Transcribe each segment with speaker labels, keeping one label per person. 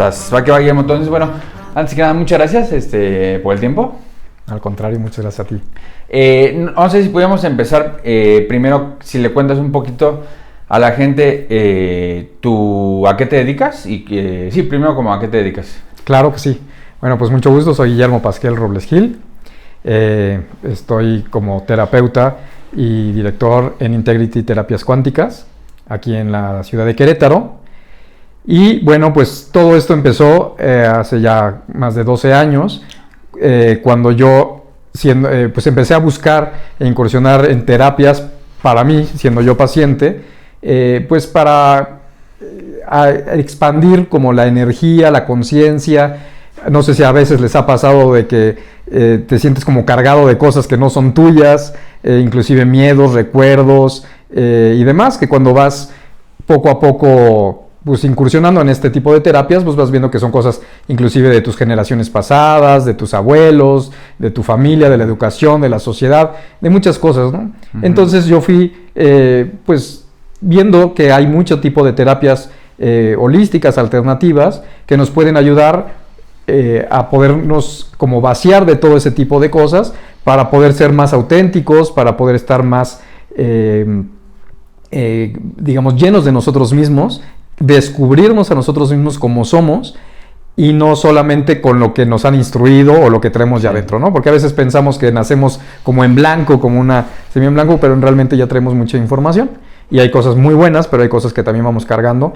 Speaker 1: Va que va, Guillermo. Entonces, bueno, antes que nada, muchas gracias por el tiempo.
Speaker 2: Al contrario, muchas gracias a ti.
Speaker 1: No sé si podíamos empezar primero, si le cuentas un poquito a la gente tú a qué te dedicas y sí, primero como a qué te dedicas.
Speaker 2: Claro que sí. Bueno, pues mucho gusto, soy Guillermo Pasquel Robles Gil. Estoy como terapeuta y director en Integrity Terapias Cuánticas, aquí en la ciudad de Querétaro. Y bueno, pues todo esto empezó hace ya más de 12 años, cuando yo pues empecé a buscar e incursionar en terapias para mí, siendo yo paciente, pues para expandir como la energía, la conciencia. No sé si a veces les ha pasado de que te sientes como cargado de cosas que no son tuyas, inclusive miedos, recuerdos y demás, que cuando vas poco a poco pues incursionando en este tipo de terapias, pues vas viendo que son cosas inclusive de tus generaciones pasadas, de tus abuelos, de tu familia, de la educación, de la sociedad, de muchas cosas, ¿no? Uh-huh. Entonces yo fui pues viendo que hay mucho tipo de terapias holísticas, alternativas, que nos pueden ayudar a podernos como vaciar de todo ese tipo de cosas para poder ser más auténticos, para poder estar más, digamos, llenos de nosotros mismos, descubrirnos a nosotros mismos como somos y no solamente con lo que nos han instruido o lo que traemos ya adentro, ¿no? Porque a veces pensamos que nacemos como en blanco, como una semilla en blanco, pero realmente ya traemos mucha información y hay cosas muy buenas, pero hay cosas que también vamos cargando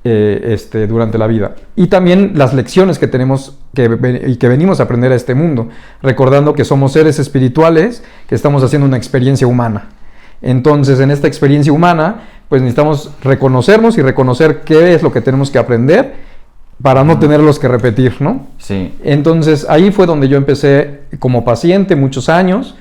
Speaker 2: durante la vida. Y también las lecciones que tenemos y que venimos a aprender a este mundo, recordando que somos seres espirituales, que estamos haciendo una experiencia humana. Entonces, en esta experiencia humana, pues necesitamos reconocernos y reconocer qué es lo que tenemos que aprender para no tenerlos que repetir, ¿no?
Speaker 1: Sí.
Speaker 2: Entonces, ahí fue donde yo empecé como paciente muchos años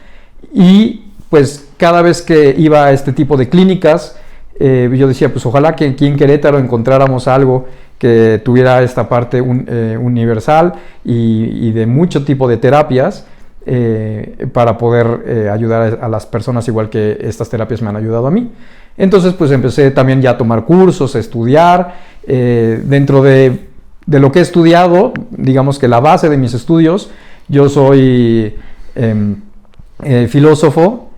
Speaker 2: y pues cada vez que iba a este tipo de clínicas, yo decía, pues ojalá que aquí en Querétaro encontráramos algo que tuviera esta parte universal y de mucho tipo de terapias para poder ayudar a las personas igual que estas terapias me han ayudado a mí. Entonces pues empecé también ya a tomar cursos, a estudiar. Dentro de lo que he estudiado, digamos que la base de mis estudios, yo soy filósofo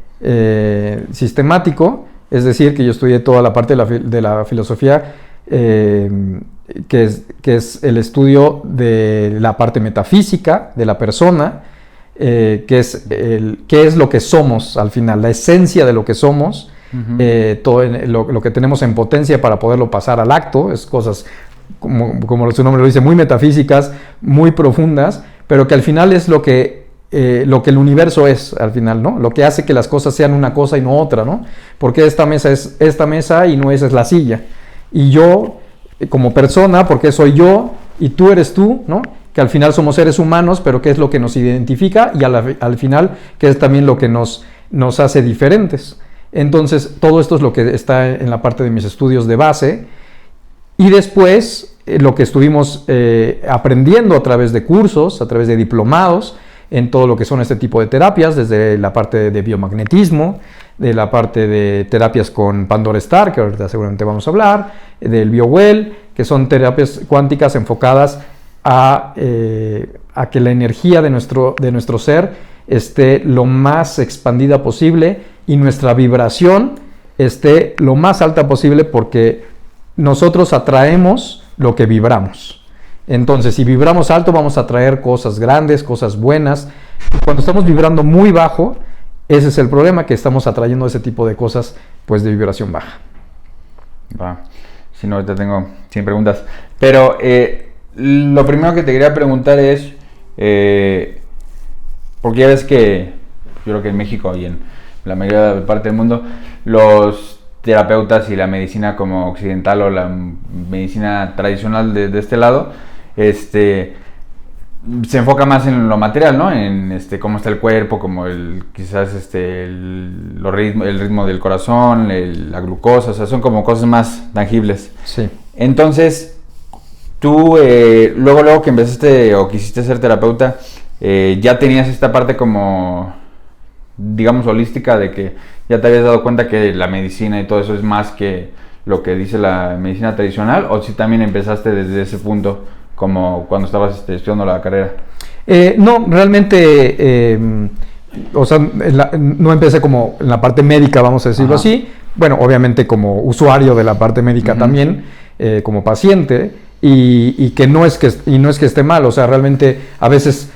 Speaker 2: sistemático, es decir, que yo estudié toda la parte de la filosofía que es el estudio de la parte metafísica de la persona, qué es lo que somos al final, la esencia de lo que somos. Uh-huh. Todo lo que tenemos en potencia para poderlo pasar al acto, es cosas como su nombre lo dice, muy metafísicas, muy profundas, pero que al final es lo que el universo es al final, ¿no? Lo que hace que las cosas sean una cosa y no otra, ¿no? Porque esta mesa es esta mesa y no esa es la silla. Y yo, como persona, porque soy yo y tú eres tú, ¿no? Que al final somos seres humanos, pero qué es lo que nos identifica y al final qué es también lo que nos hace diferentes. Entonces, todo esto es lo que está en la parte de mis estudios de base. Y después, lo que estuvimos aprendiendo a través de cursos, a través de diplomados, en todo lo que son este tipo de terapias, desde la parte de biomagnetismo, de la parte de terapias con Pandora Star, que ahorita seguramente vamos a hablar, del BioWell, que son terapias cuánticas enfocadas a que la energía de nuestro ser esté lo más expandida posible y nuestra vibración esté lo más alta posible, porque nosotros atraemos lo que vibramos. Entonces, si vibramos alto, vamos a atraer cosas grandes, cosas buenas. Y cuando estamos vibrando muy bajo, ese es el problema, que estamos atrayendo ese tipo de cosas, pues, de vibración baja.
Speaker 1: Va. Si no, ahorita tengo 100 preguntas. Pero lo primero que te quería preguntar es, porque ya ves que, yo creo que en México y en la mayoría de parte del mundo, los terapeutas y la medicina como occidental o la medicina tradicional de este lado, se enfoca más en lo material, ¿no? En cómo está el cuerpo, como quizás el ritmo del corazón, la glucosa, o sea, son como cosas más tangibles.
Speaker 2: Sí.
Speaker 1: Entonces, tú luego que empezaste o quisiste ser terapeuta, ya tenías esta parte como, digamos, holística, de que ya te habías dado cuenta que la medicina y todo eso es más que lo que dice la medicina tradicional, o si también empezaste desde ese punto como cuando estabas estudiando la carrera?
Speaker 2: No, realmente, o sea, no empecé como en la parte médica, vamos a decirlo así. Bueno, obviamente como usuario de la parte médica también, como paciente, y no es que esté mal, o sea, realmente a veces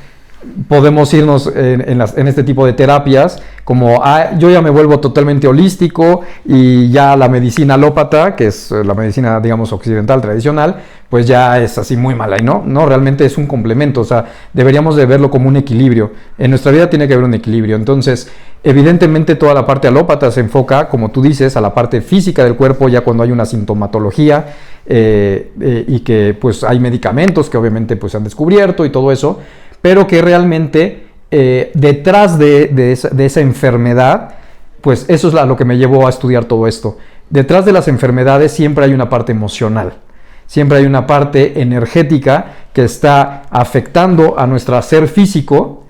Speaker 2: podemos irnos en este tipo de terapias como yo ya me vuelvo totalmente holístico y ya la medicina alópata, que es la medicina, digamos, occidental tradicional, pues ya es así muy mala, y no, realmente es un complemento, o sea, deberíamos de verlo como un equilibrio. En nuestra vida tiene que haber un equilibrio. Entonces, evidentemente toda la parte alópata se enfoca, como tú dices, a la parte física del cuerpo, ya cuando hay una sintomatología, y que pues hay medicamentos que obviamente pues se han descubierto y todo eso, pero que realmente detrás de esa enfermedad, pues eso es lo que me llevó a estudiar todo esto. Detrás de las enfermedades siempre hay una parte emocional, siempre hay una parte energética que está afectando a nuestro ser físico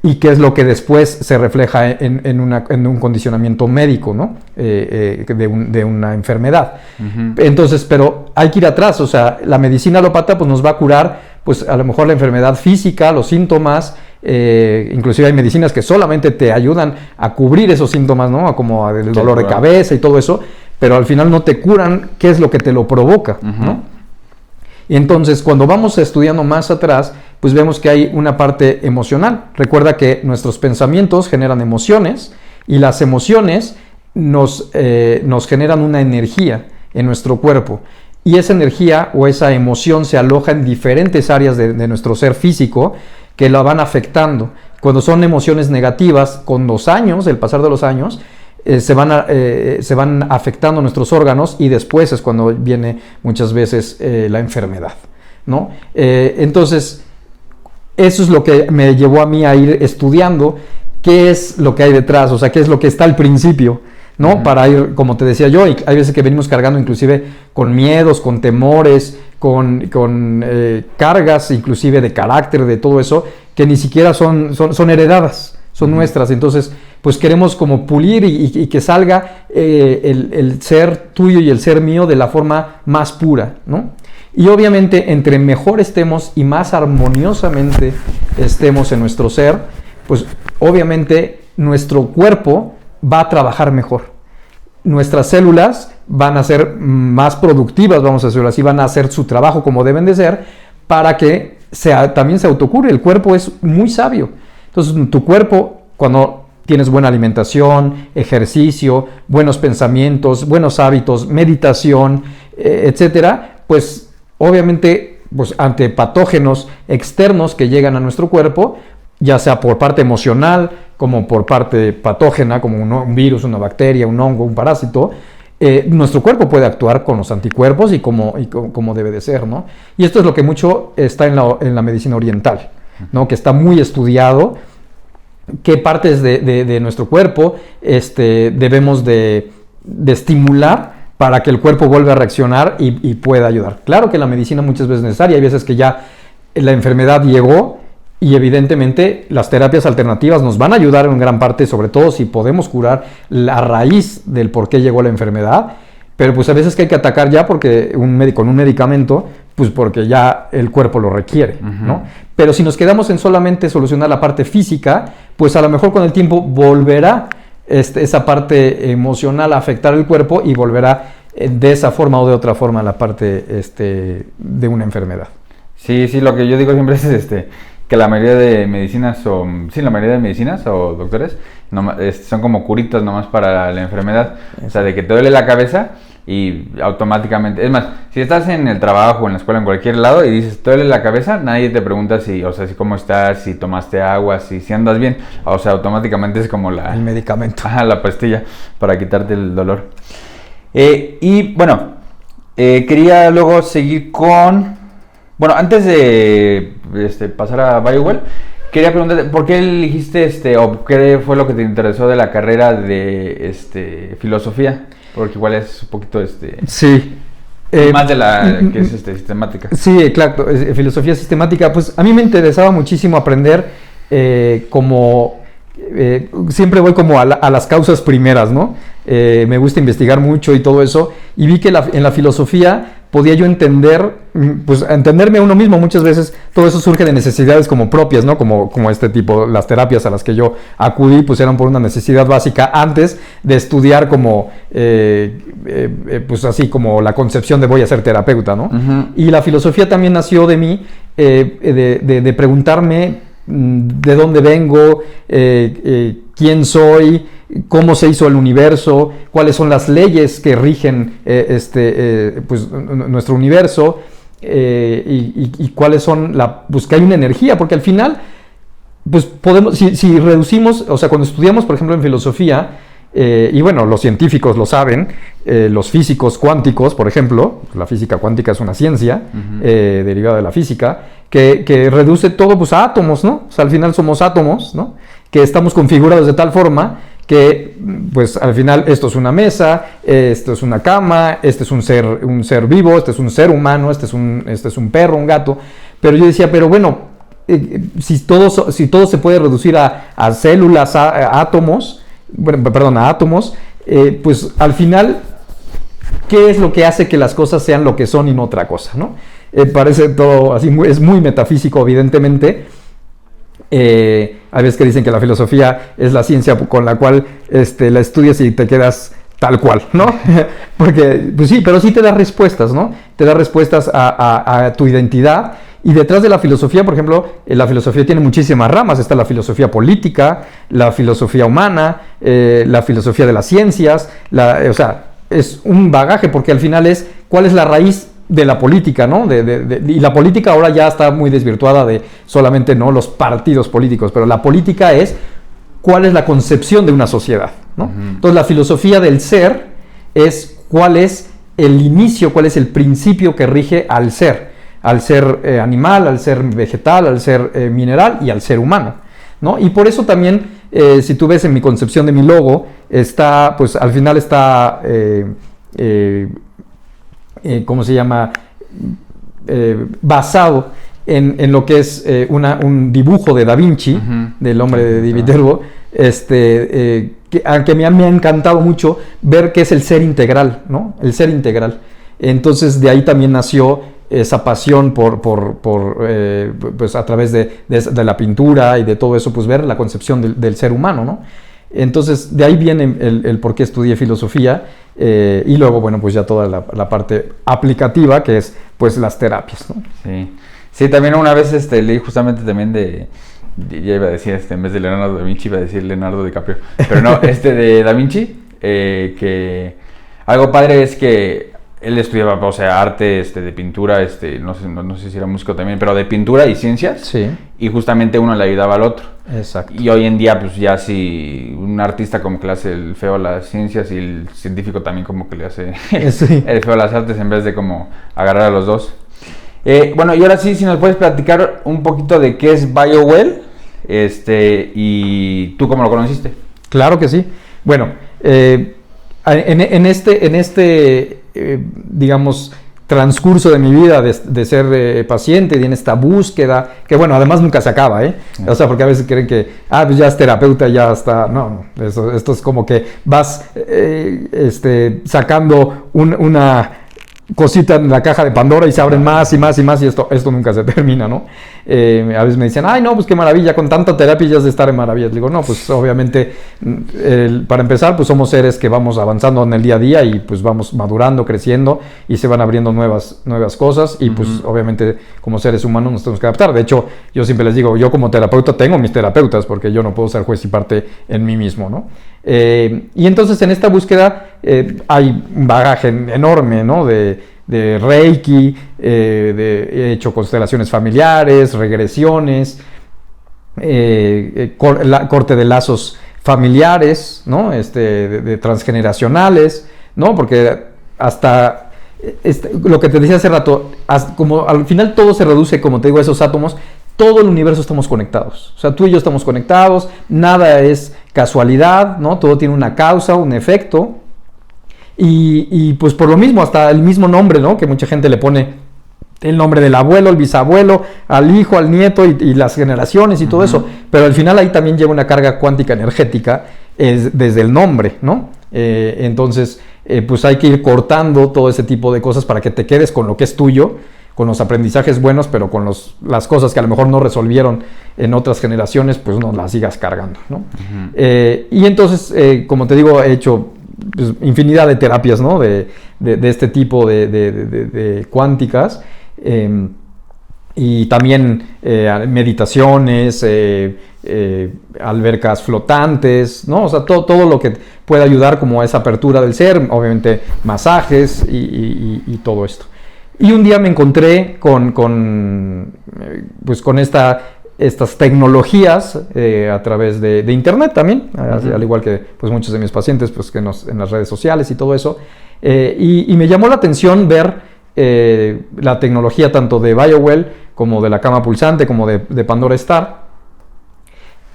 Speaker 2: y que es lo que después se refleja en un condicionamiento médico, ¿no? De una enfermedad. Entonces, pero hay que ir atrás, o sea, la medicina alópata pues nos va a curar, pues a lo mejor la enfermedad física, los síntomas, inclusive hay medicinas que solamente te ayudan a cubrir esos síntomas, ¿no? Como el dolor de cabeza y todo eso, pero al final no te curan qué es lo que te lo provoca, ¿no? Y entonces, cuando vamos estudiando más atrás, pues vemos que hay una parte emocional. Recuerda que nuestros pensamientos generan emociones y las emociones nos generan una energía en nuestro cuerpo. Y esa energía o esa emoción se aloja en diferentes áreas de nuestro ser físico que la van afectando. Cuando son emociones negativas, con los años, el pasar de los años, se van afectando nuestros órganos y después es cuando viene muchas veces la enfermedad, ¿no? Entonces, eso es lo que me llevó a mí a ir estudiando qué es lo que hay detrás, o sea, qué es lo que está al principio, ¿no? Para ir, como te decía yo, y hay veces que venimos cargando inclusive con miedos, con temores, con cargas inclusive de carácter, de todo eso, que ni siquiera son heredadas, son nuestras. Entonces, pues queremos como pulir y que salga el ser tuyo y el ser mío de la forma más pura, ¿no? Y obviamente, entre mejor estemos y más armoniosamente estemos en nuestro ser, pues obviamente nuestro cuerpo va a trabajar mejor. Nuestras células van a ser más productivas, vamos a decirlo así, van a hacer su trabajo como deben de ser para que también se autocure. El cuerpo es muy sabio. Entonces, tu cuerpo, cuando tienes buena alimentación, ejercicio, buenos pensamientos, buenos hábitos, meditación, etcétera, pues obviamente pues, ante patógenos externos que llegan a nuestro cuerpo, ya sea por parte emocional, como por parte patógena, como un virus, una bacteria, un hongo, un parásito, nuestro cuerpo puede actuar con los anticuerpos y como debe de ser, ¿no? Y esto es lo que mucho está en la medicina oriental, ¿no? Que está muy estudiado, qué partes de nuestro cuerpo debemos de estimular para que el cuerpo vuelva a reaccionar y pueda ayudar. Claro que la medicina muchas veces es necesaria, hay veces que ya la enfermedad llegó y evidentemente las terapias alternativas nos van a ayudar en gran parte, sobre todo si podemos curar la raíz del por qué llegó la enfermedad, pero pues a veces que hay que atacar ya porque con un medicamento, pues porque ya el cuerpo lo requiere, ¿no? Pero si nos quedamos en solamente solucionar la parte física, pues a lo mejor con el tiempo volverá esa parte emocional a afectar el cuerpo y volverá de esa forma o de otra forma la parte de una enfermedad.
Speaker 1: Sí, lo que yo digo siempre es que la mayoría de medicinas o doctores son como curitas nomás para la enfermedad. O sea, de que te duele la cabeza y automáticamente, es más, si estás en el trabajo, en la escuela, en cualquier lado y dices, ¿te duele la cabeza? Nadie te pregunta si cómo estás, si tomaste agua, si andas bien. O sea, automáticamente es como el
Speaker 2: medicamento.
Speaker 1: La pastilla para quitarte el dolor. Y bueno, quería luego seguir con... Bueno, antes de pasar a BioWell, quería preguntarte, ¿por qué elegiste o qué fue lo que te interesó de la carrera de filosofía? Porque igual es un poquito
Speaker 2: sí.
Speaker 1: Más de la que es sistemática.
Speaker 2: Sí, claro, filosofía sistemática. Pues a mí me interesaba muchísimo aprender siempre voy como a las causas primeras, ¿no? Me gusta investigar mucho y todo eso. Y vi que en la filosofía podía yo entenderme a uno mismo. Muchas veces todo eso surge de necesidades como propias, ¿no? Como este tipo, las terapias a las que yo acudí, pues eran por una necesidad básica antes de estudiar como, pues así como la concepción de voy a ser terapeuta, ¿no? Uh-huh. Y la filosofía también nació de mí, de preguntarme de dónde vengo, quién soy, cómo se hizo el universo, cuáles son las leyes que rigen pues, nuestro universo, y cuáles son pues que hay una energía, porque al final pues podemos, si reducimos, o sea, cuando estudiamos por ejemplo en filosofía, y bueno, los científicos lo saben, los físicos cuánticos, por ejemplo, la física cuántica es una ciencia derivada de la física, que reduce todo pues, a átomos, ¿no? O sea, al final somos átomos, ¿no? Que estamos configurados de tal forma que, pues, al final esto es una mesa, esto es una cama, este es un ser vivo, este es un ser humano, este es un perro, un gato. Pero yo decía, pero bueno, si todo se puede reducir a células, a átomos, a átomos, pues al final, ¿qué es lo que hace que las cosas sean lo que son y no otra cosa, ¿no? Parece todo así, es muy metafísico, evidentemente. Hay veces que dicen que la filosofía es la ciencia con la cual la estudias y te quedas tal cual, ¿no? Porque, pues sí, pero sí te da respuestas, ¿no? Te da respuestas a tu identidad. Y detrás de la filosofía, por ejemplo, la filosofía tiene muchísimas ramas. Está la filosofía política, la filosofía humana, la filosofía de las ciencias. O sea, es un bagaje porque al final es cuál es la raíz de la política, ¿no? Y la política ahora ya está muy desvirtuada de solamente, ¿no?, los partidos políticos, pero la política es cuál es la concepción de una sociedad, ¿no? Uh-huh. Entonces la filosofía del ser es cuál es el inicio, cuál es el principio que rige al ser animal, al ser vegetal, al ser mineral y al ser humano, ¿no? Y por eso también, si tú ves en mi concepción de mi logo, está, pues al final está, ¿cómo se llama? Basado en lo que es un dibujo de Da Vinci, uh-huh, del hombre de Viterbo, que me ha encantado mucho ver qué es el ser integral, ¿no? El ser integral. Entonces de ahí también nació esa pasión pues a través de la pintura y de todo eso, pues ver la concepción del ser humano, ¿no? Entonces de ahí viene el por qué estudié filosofía, y luego, bueno, pues ya toda la parte aplicativa, que es pues las terapias, ¿no?
Speaker 1: Sí, también una vez leí justamente también ya iba a decir, en vez de Leonardo da Vinci, iba a decir Leonardo DiCaprio, pero no, de Da Vinci, que algo padre es que él estudiaba, o sea, arte de pintura, no sé si era músico también, pero de pintura y ciencias. Sí. Y justamente uno le ayudaba al otro.
Speaker 2: Exacto.
Speaker 1: Y hoy en día, pues ya si un artista como que le hace el feo a las ciencias y el científico también como que le hace sí, el feo a las artes, en vez de como agarrar a los dos. Bueno, y ahora sí, si nos puedes platicar un poquito de qué es BioWell, y tú cómo lo conociste.
Speaker 2: Claro que sí. Bueno, en este digamos, transcurso de mi vida de ser paciente y en esta búsqueda, que bueno, además nunca se acaba, o sea, porque a veces creen que, pues ya es terapeuta, ya está, no, esto es como que vas sacando una cosita en la caja de Pandora y se abren más y más y más, y esto nunca se termina, ¿no? A veces me dicen, ay, no, pues qué maravilla, con tanta terapia ya es de estar en maravillas. Digo, no, pues obviamente, para empezar, pues somos seres que vamos avanzando en el día a día y pues vamos madurando, creciendo y se van abriendo nuevas cosas y pues obviamente como seres humanos nos tenemos que adaptar. De hecho, yo siempre les digo, yo como terapeuta tengo mis terapeutas porque yo no puedo ser juez y parte en mí mismo, ¿no? Y entonces en esta búsqueda hay un bagaje enorme, ¿no? De Reiki, he hecho constelaciones familiares, regresiones, corte de lazos familiares, ¿no? De transgeneracionales, ¿no? Porque hasta lo que te decía hace rato, como al final todo se reduce, como te digo, a esos átomos. Todo el universo estamos conectados, o sea, tú y yo estamos conectados, nada es casualidad, ¿no? Todo tiene una causa, un efecto, y pues por lo mismo, hasta el mismo nombre, ¿no? Que mucha gente le pone el nombre del abuelo, el bisabuelo, al hijo, al nieto y las generaciones y todo eso, pero al final ahí también lleva una carga cuántica energética desde el nombre, ¿no? Entonces, pues hay que ir cortando todo ese tipo de cosas para que te quedes con lo que es tuyo, con los aprendizajes buenos, pero con las cosas que a lo mejor no resolvieron en otras generaciones, pues no las sigas cargando, ¿no? Y entonces, como te digo, he hecho pues, infinidad de terapias, ¿no? de este tipo de cuánticas, y también meditaciones, albercas flotantes, ¿no? O sea, todo lo que puede ayudar como a esa apertura del ser, obviamente masajes y todo esto. Y un día me encontré con estas tecnologías a través de internet también, al igual que pues, muchos de mis pacientes pues, que en las redes sociales y todo eso. Y me llamó la atención ver la tecnología tanto de BioWell como de la cama pulsante, como de Pandora Star.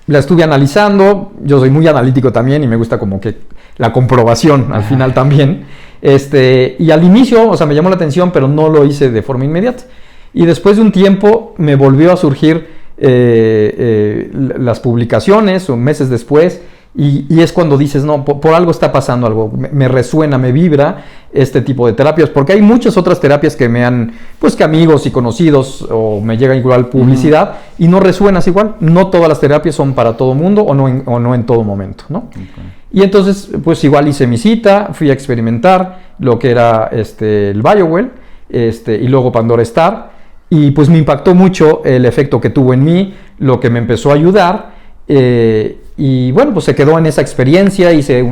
Speaker 2: La estuve analizando, yo soy muy analítico también y me gusta como que la comprobación al final también. Y al inicio, o sea, me llamó la atención, pero no lo hice de forma inmediata. Y después de un tiempo me volvió a surgir las publicaciones, o meses después, y es cuando dices, no, por algo está pasando algo, me resuena, me vibra este tipo de terapias, porque hay muchas otras terapias que me han, pues que amigos y conocidos, o me llega igual publicidad, y no resuenas igual, no todas las terapias son para todo mundo, o no en todo momento, ¿no? Okay. Y entonces, pues igual hice mi cita, fui a experimentar lo que era el BioWell, y luego Pandora Star, y pues me impactó mucho el efecto que tuvo en mí, lo que me empezó a ayudar, y bueno, pues se quedó en esa experiencia, hice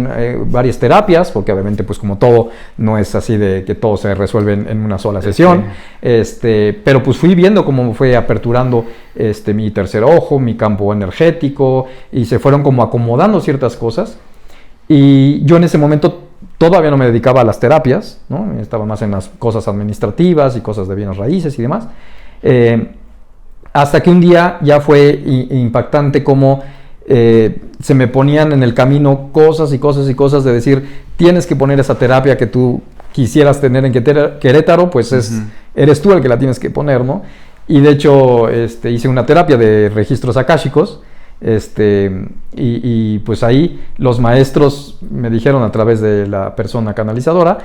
Speaker 2: varias terapias, porque obviamente pues como todo, no es así de que todo se resuelve en una sola sesión, pero pues fui viendo cómo fue aperturando mi tercer ojo, mi campo energético, y se fueron como acomodando ciertas cosas, y yo en ese momento todavía no me dedicaba a las terapias, ¿no? Estaba más en las cosas administrativas y cosas de bienes raíces y demás, hasta que un día ya fue impactante como se me ponían en el camino cosas y cosas y cosas de decir, tienes que poner esa terapia que tú quisieras tener en Querétaro, pues eres tú el que la tienes que poner, ¿no? Y de hecho hice una terapia de registros akáshicos, y pues ahí los maestros me dijeron a través de la persona canalizadora,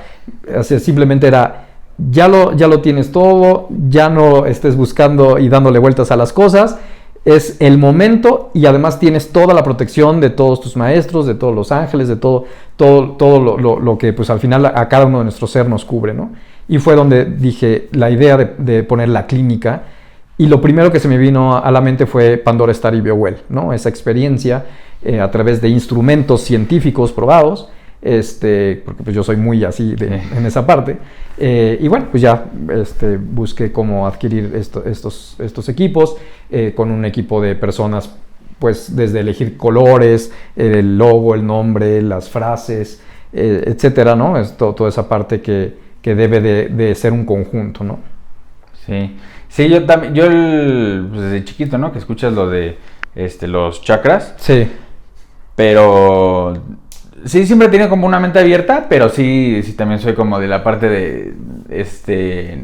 Speaker 2: simplemente era, ya lo tienes todo, ya no estés buscando y dándole vueltas a las cosas, es el momento, y además tienes toda la protección de todos tus maestros, de todos los ángeles, de todo lo que pues al final a cada uno de nuestro ser nos cubre, ¿no? Y fue donde dije la idea de poner la clínica, y lo primero que se me vino a la mente fue Pandora Star y BioWell, ¿no? Esa experiencia a través de instrumentos científicos probados, porque pues yo soy muy así en esa parte, y bueno, pues ya busqué cómo adquirir estos equipos, con un equipo de personas, pues desde elegir colores, el logo, el nombre, las frases, etcétera, ¿no? Es toda esa parte que debe de ser un conjunto, ¿no?
Speaker 1: Sí, yo también, pues desde chiquito, ¿no? Que escuchas lo de los chakras.
Speaker 2: Sí.
Speaker 1: Pero sí, siempre he tenido como una mente abierta, pero sí también soy como de la parte de,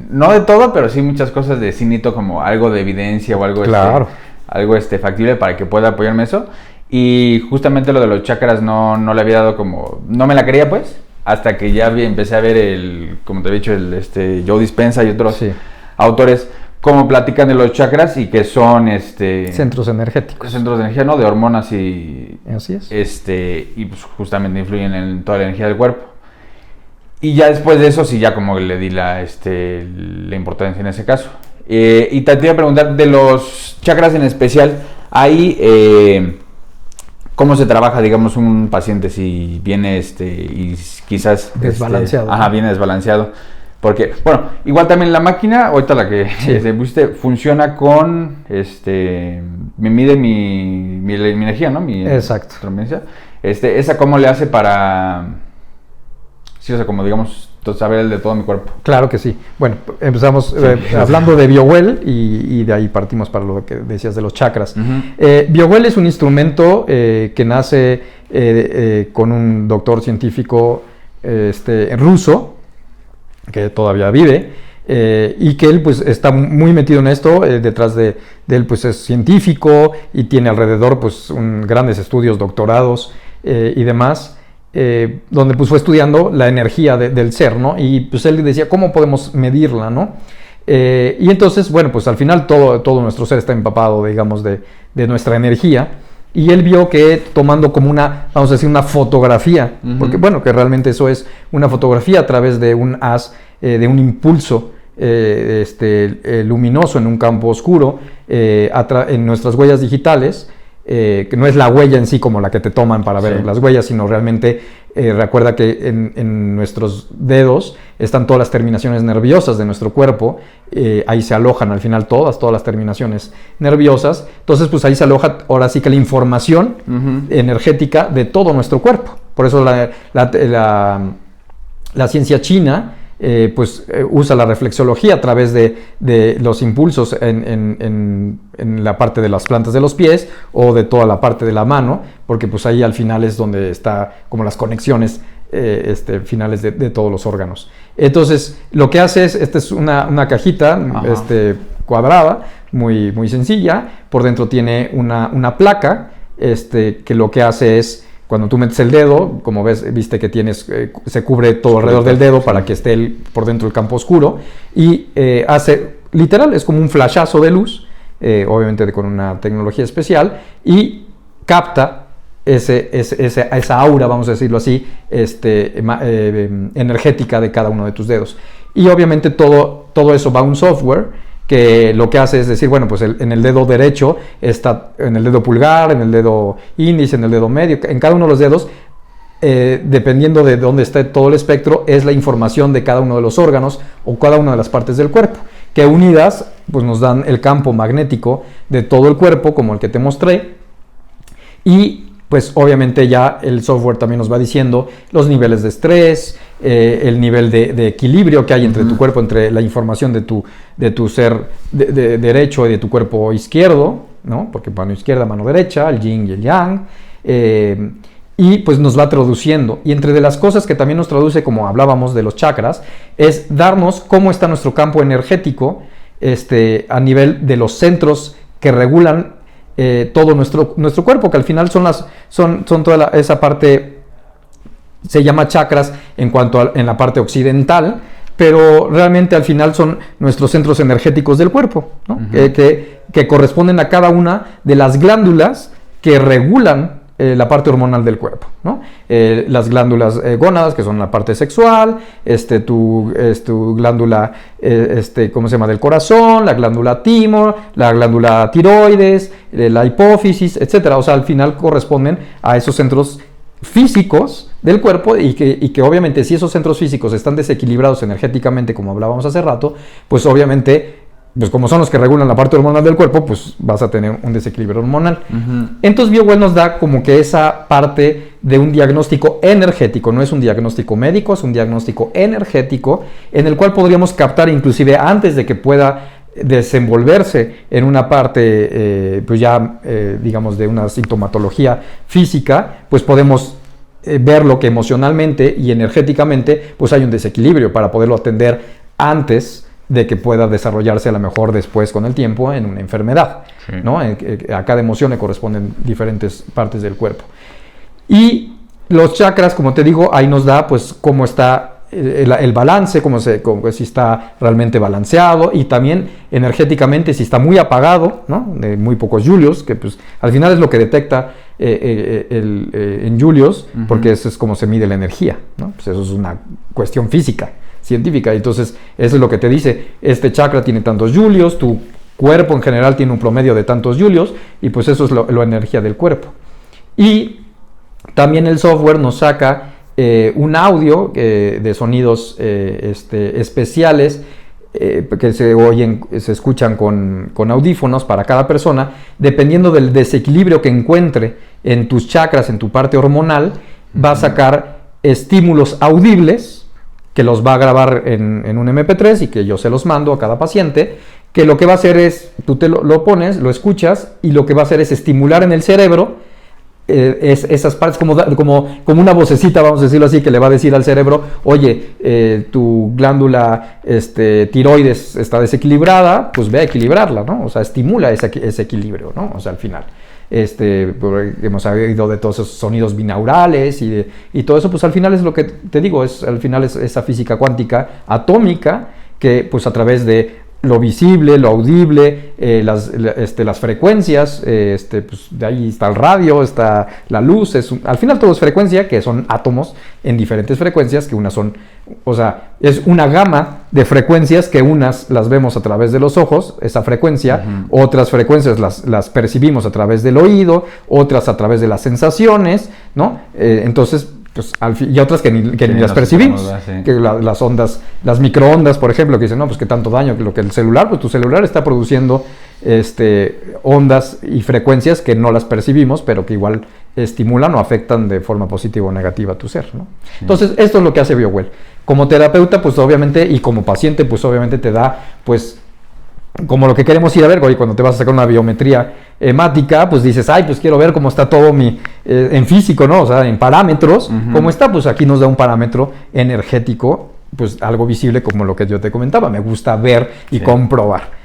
Speaker 1: no de todo, pero sí muchas cosas de sí necesito como algo de evidencia o algo,
Speaker 2: claro,
Speaker 1: algo factible para que pueda apoyarme eso. Y justamente lo de los chakras no le había dado como, no me la quería pues, hasta que ya empecé a ver como te he dicho, Joe Dispenza y otros autores cómo platican de los chakras y que son
Speaker 2: centros energéticos.
Speaker 1: Centros de energía, ¿no? De hormonas y
Speaker 2: así es.
Speaker 1: Y pues justamente influyen en toda la energía del cuerpo. Y ya después de eso sí ya como le di la importancia en ese caso. Y te iba a preguntar de los chakras en especial, ahí ¿cómo se trabaja, digamos, un paciente si viene y quizás
Speaker 2: desbalanceado?
Speaker 1: Viene desbalanceado. Porque, bueno, igual también la máquina, ahorita la que pusiste, funciona con, me mide mi energía, ¿no?
Speaker 2: Exacto.
Speaker 1: ¿Esa cómo le hace para, sí, o sea, como digamos, saber el de todo mi cuerpo?
Speaker 2: Claro que sí. Bueno, empezamos hablando de BioWell y de ahí partimos para lo que decías de los chakras. BioWell es un instrumento que nace con un doctor científico ruso, que todavía vive, y que él pues está muy metido en esto, detrás de él pues es científico y tiene alrededor pues grandes estudios, doctorados y demás, donde pues fue estudiando la energía del ser, ¿no? Y pues él decía, ¿cómo podemos medirla, no? Y entonces, bueno, pues al final todo nuestro ser está empapado, digamos, de nuestra energía. Y él vio que tomando como vamos a decir, una fotografía, porque bueno, que realmente eso es una fotografía a través de un haz, de un impulso luminoso en un campo oscuro, en nuestras huellas digitales, que no es la huella en sí como la que te toman para ver las huellas, sino realmente recuerda que en nuestros dedos están todas las terminaciones nerviosas de nuestro cuerpo, ahí se alojan al final todas las terminaciones nerviosas, entonces pues ahí se aloja ahora sí que la información energética de todo nuestro cuerpo. Por eso la ciencia china usa la reflexología a través de los impulsos en la parte de las plantas de los pies o de toda la parte de la mano, porque pues ahí al final es donde está como las conexiones finales de todos los órganos. Entonces lo que hace esta es una cajita cuadrada, muy, muy sencilla. Por dentro tiene una placa que lo que hace es, cuando tú metes el dedo, como viste que se cubre todo alrededor del dedo para que esté por dentro el campo oscuro, y literal, es como un flashazo de luz, obviamente con una tecnología especial, y capta esa aura, vamos a decirlo así, energética de cada uno de tus dedos. Y obviamente todo eso va a un software que lo que hace es decir, bueno, pues en el dedo derecho está, en el dedo pulgar, en el dedo índice, en el dedo medio, en cada uno de los dedos, dependiendo de dónde esté todo el espectro, es la información de cada uno de los órganos o cada una de las partes del cuerpo, que unidas pues nos dan el campo magnético de todo el cuerpo, como el que te mostré, y pues obviamente ya el software también nos va diciendo los niveles de estrés, el nivel de equilibrio que hay entre tu cuerpo, entre la información de tu ser derecho y de tu cuerpo izquierdo, ¿no? Porque mano izquierda, mano derecha, el yin y el yang, y pues nos va traduciendo. Y entre de las cosas que también nos traduce, como hablábamos de los chakras, es darnos cómo está nuestro campo energético a nivel de los centros que regulan todo nuestro cuerpo, que al final son toda esa parte, se llama chakras en la parte occidental, pero realmente al final son nuestros centros energéticos del cuerpo, ¿no? Que corresponden a cada una de las glándulas que regulan la parte hormonal del cuerpo, ¿no? Las glándulas gónadas, que son la parte sexual, tu glándula, ¿cómo se llama?, del corazón, la glándula timo, la glándula tiroides, la hipófisis, etcétera. O sea, al final corresponden a esos centros físicos del cuerpo y que obviamente si esos centros físicos están desequilibrados energéticamente, como hablábamos hace rato, pues obviamente, pues como son los que regulan la parte hormonal del cuerpo, pues vas a tener un desequilibrio hormonal. Entonces BioWell nos da como que esa parte de un diagnóstico energético, no es un diagnóstico médico, es un diagnóstico energético en el cual podríamos captar inclusive antes de que pueda desenvolverse en una parte digamos de una sintomatología física, pues podemos ver lo que emocionalmente y energéticamente pues hay un desequilibrio para poderlo atender antes de que pueda desarrollarse a lo mejor después con el tiempo en una enfermedad, ¿no? A cada emoción le corresponden diferentes partes del cuerpo. Y los chakras, como te digo, ahí nos da pues cómo está el balance, si está realmente balanceado, y también energéticamente si está muy apagado, ¿no? De muy pocos julios, que pues al final es lo que detecta en julios, porque eso es como se mide la energía, ¿no? Pues eso es una cuestión física, científica. Entonces eso es lo que te dice, este chakra tiene tantos julios, tu cuerpo en general tiene un promedio de tantos julios, y pues eso es la energía del cuerpo. Y también el software nos saca un audio de sonidos especiales que se escuchan con audífonos para cada persona, dependiendo del desequilibrio que encuentre en tus chakras, en tu parte hormonal, va a sacar estímulos audibles que los va a grabar en un MP3 y que yo se los mando a cada paciente, que lo que va a hacer es, tú lo pones, lo escuchas, y lo que va a hacer es estimular en el cerebro esas partes, como una vocecita, vamos a decirlo así, que le va a decir al cerebro, oye, tu glándula tiroides está desequilibrada, pues ve a equilibrarla, ¿no? O sea, estimula ese equilibrio, ¿no? O sea, al final. hemos oído de todos esos sonidos binaurales y todo eso, pues al final es lo que te digo, al final es esa física cuántica atómica que pues a través de lo visible, lo audible, las frecuencias, pues de ahí está el radio, está la luz, al final todo es frecuencia, que son átomos en diferentes frecuencias, que unas son, o sea, es una gama de frecuencias que unas las vemos a través de los ojos, esa frecuencia, otras frecuencias las percibimos a través del oído, otras a través de las sensaciones, ¿no? Entonces, pues, y otras que ni las percibimos, que las ondas, las microondas, por ejemplo, que dicen, no, pues qué tanto daño, que lo que el celular, pues tu celular está produciendo ondas y frecuencias que no las percibimos, pero que igual estimulan o afectan de forma positiva o negativa a tu ser, ¿no? Sí. Entonces, esto es lo que hace BioWell. Como terapeuta, pues obviamente, y como paciente, pues obviamente te da, pues, como lo que queremos ir a ver, cuando te vas a sacar una biometría hemática, pues dices, ay, pues quiero ver cómo está todo en físico, ¿no? O sea, en parámetros, ¿cómo está? Pues aquí nos da un parámetro energético, pues algo visible como lo que yo te comentaba, me gusta ver y comprobar.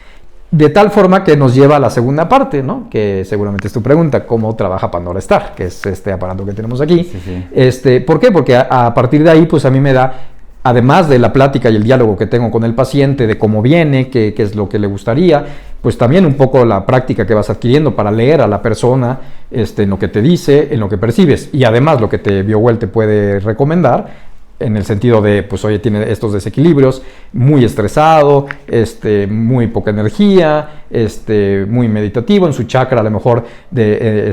Speaker 2: De tal forma que nos lleva a la segunda parte, ¿no? Que seguramente es tu pregunta, ¿cómo trabaja Pandora Star? Que es este aparato que tenemos aquí. Sí. ¿Por qué? Porque a partir de ahí, pues a mí me da, además de la plática y el diálogo que tengo con el paciente, de cómo viene, qué es lo que le gustaría, pues también un poco la práctica que vas adquiriendo para leer a la persona en lo que te dice, en lo que percibes, y además lo que BioWell te puede recomendar, en el sentido de, pues oye, tiene estos desequilibrios, muy estresado, muy poca energía, muy meditativo, en su chakra a lo mejor, que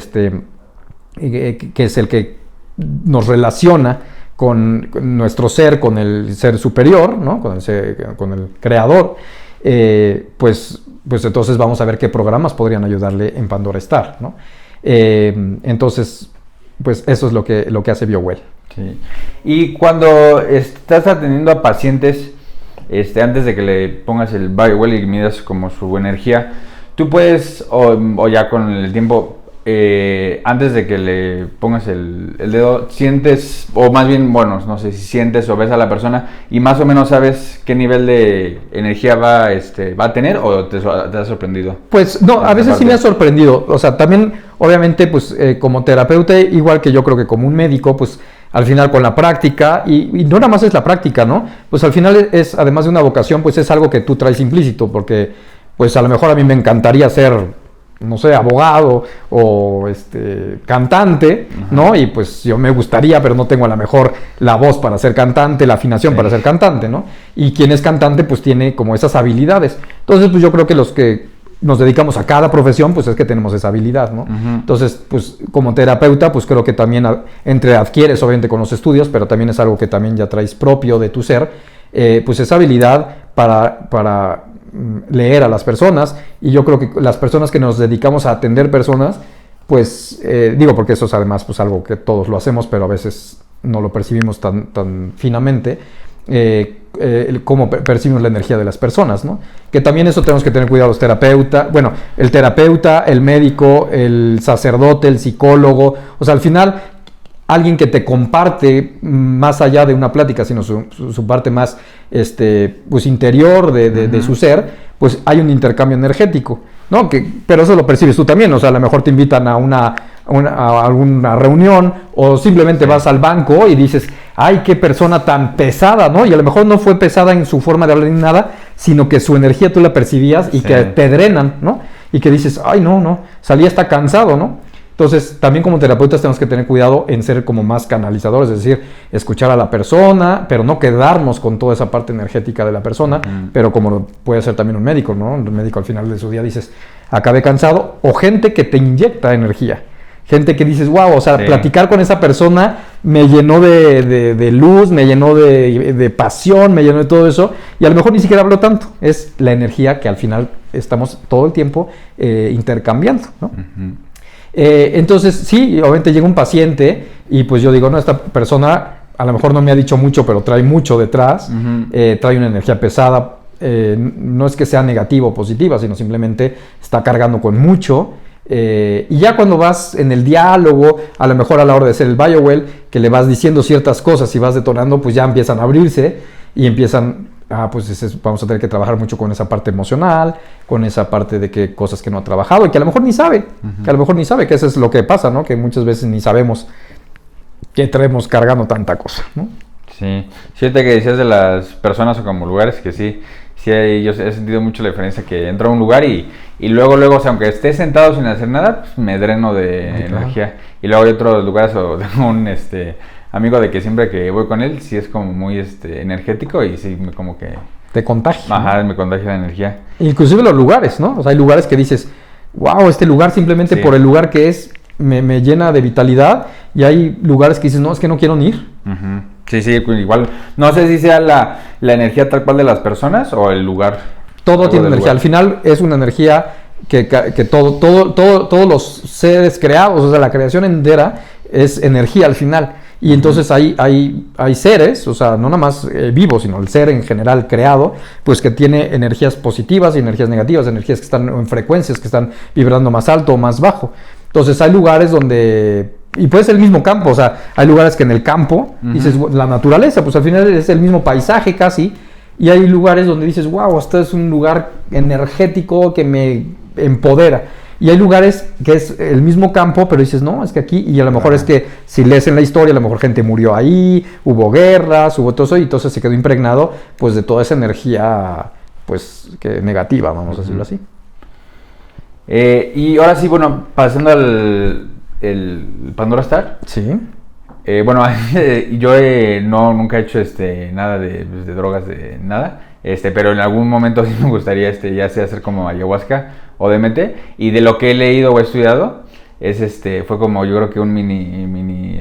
Speaker 2: es el que nos relaciona con nuestro ser, con el ser superior, ¿no? con el creador, pues entonces vamos a ver qué programas podrían ayudarle en Pandora Star, ¿no? Entonces, pues eso es lo que hace BioWell.
Speaker 1: Sí. Y cuando estás atendiendo a pacientes, antes de que le pongas el BioWell y midas como su energía, tú puedes, o ya con el tiempo, antes de que le pongas el dedo, sientes, o más bien, bueno, no sé si sientes o ves a la persona y más o menos sabes qué nivel de energía va a tener, o te ha sorprendido.
Speaker 2: Pues no, a veces sí me ha sorprendido. O sea, también, obviamente, pues como terapeuta, igual que yo creo que como un médico, pues al final con la práctica, y no nada más es la práctica, ¿no? Pues al final es, además de una vocación, pues es algo que tú traes implícito, porque pues a lo mejor a mí me encantaría ser, no sé, abogado o cantante, ¿no? Y pues yo me gustaría, pero no tengo a lo mejor la voz para ser cantante, la afinación para ser cantante, ¿no? Y quien es cantante, pues tiene como esas habilidades. Entonces, pues yo creo que los que nos dedicamos a cada profesión, pues es que tenemos esa habilidad, ¿no? Entonces, pues como terapeuta, pues creo que también adquieres, obviamente, con los estudios, pero también es algo que también ya traes propio de tu ser, pues esa habilidad para leer a las personas. Y yo creo que las personas que nos dedicamos a atender personas, pues digo, porque eso es además pues algo que todos lo hacemos, pero a veces no lo percibimos tan finamente, cómo percibimos la energía de las personas, ¿no? Que también eso tenemos que tener cuidado los terapeutas, bueno, el terapeuta, el médico, el sacerdote, el psicólogo, o sea, al final alguien que te comparte más allá de una plática, sino su parte más pues interior de su ser, pues hay un intercambio energético, ¿no? Pero eso lo percibes tú también, o sea, a lo mejor te invitan a alguna reunión, o simplemente vas al banco y dices, ay, qué persona tan pesada, ¿no? Y a lo mejor no fue pesada en su forma de hablar ni nada, sino que su energía tú la percibías y que te drenan, ¿no? Y que dices, ay, no, salí hasta cansado, ¿no? Entonces, también como terapeutas tenemos que tener cuidado en ser como más canalizadores, es decir, escuchar a la persona, pero no quedarnos con toda esa parte energética de la persona, pero como puede ser también un médico, ¿no? Un médico al final de su día dices, acabé cansado, o gente que te inyecta energía, gente que dices, wow, o sea, platicar con esa persona me llenó de luz, me llenó de pasión, me llenó de todo eso, y a lo mejor ni siquiera hablo tanto, es la energía que al final estamos todo el tiempo intercambiando, ¿no? Entonces, sí, obviamente llega un paciente y pues yo digo, no, esta persona a lo mejor no me ha dicho mucho, pero trae mucho detrás, trae una energía pesada, no es que sea negativa o positiva, sino simplemente está cargando con mucho. Y ya cuando vas en el diálogo, a lo mejor a la hora de hacer el BioWell, que le vas diciendo ciertas cosas y vas detonando, pues ya empiezan a abrirse y empiezan pues vamos a tener que trabajar mucho con esa parte emocional, con esa parte de que cosas que no ha trabajado y que a lo mejor ni sabe, que eso es lo que pasa, ¿no? Que muchas veces ni sabemos que traemos cargando tanta cosa, ¿no?
Speaker 1: Sí, fíjate que decías de las personas o como lugares que sí, yo he sentido mucho la diferencia que entro a un lugar y luego, o sea, aunque esté sentado sin hacer nada, pues me dreno de energía. Y luego hay otros lugares, o tengo un amigo de que siempre que voy con él, sí es como muy energético y sí, como que...
Speaker 2: Te contagia.
Speaker 1: Ajá, me contagia la energía.
Speaker 2: Inclusive los lugares, ¿no? O sea, hay lugares que dices, wow, este lugar simplemente por el lugar que es, me llena de vitalidad, y hay lugares que dices, no, es que no quiero ni ir.
Speaker 1: Uh-huh. Sí, igual, no sé si sea la energía tal cual de las personas o el lugar.
Speaker 2: Todo tiene energía, lugar. Al final es una energía que todos los seres creados, o sea, la creación entera es energía al final. Y entonces hay seres, o sea, no nada más vivos, sino el ser en general creado, pues que tiene energías positivas y energías negativas, energías que están en frecuencias, que están vibrando más alto o más bajo. Entonces hay lugares donde... Y puede ser el mismo campo, o sea, hay lugares que en el campo, dices, la naturaleza, pues al final es el mismo paisaje casi, y hay lugares donde dices, wow, este es un lugar energético que me empodera. Y hay lugares que es el mismo campo, pero dices, no, es que aquí, y a lo mejor es que si lees en la historia, a lo mejor gente murió ahí, hubo guerras, hubo todo eso, y entonces se quedó impregnado, pues, de toda esa energía, pues, que negativa, vamos a decirlo así.
Speaker 1: Y ahora sí, bueno, pasando al Pandora Star.
Speaker 2: Sí.
Speaker 1: Bueno, yo nunca he hecho nada de drogas, de nada, pero en algún momento sí me gustaría ya sea hacer como ayahuasca o DMT, y de lo que he leído o he estudiado fue como yo creo que un mini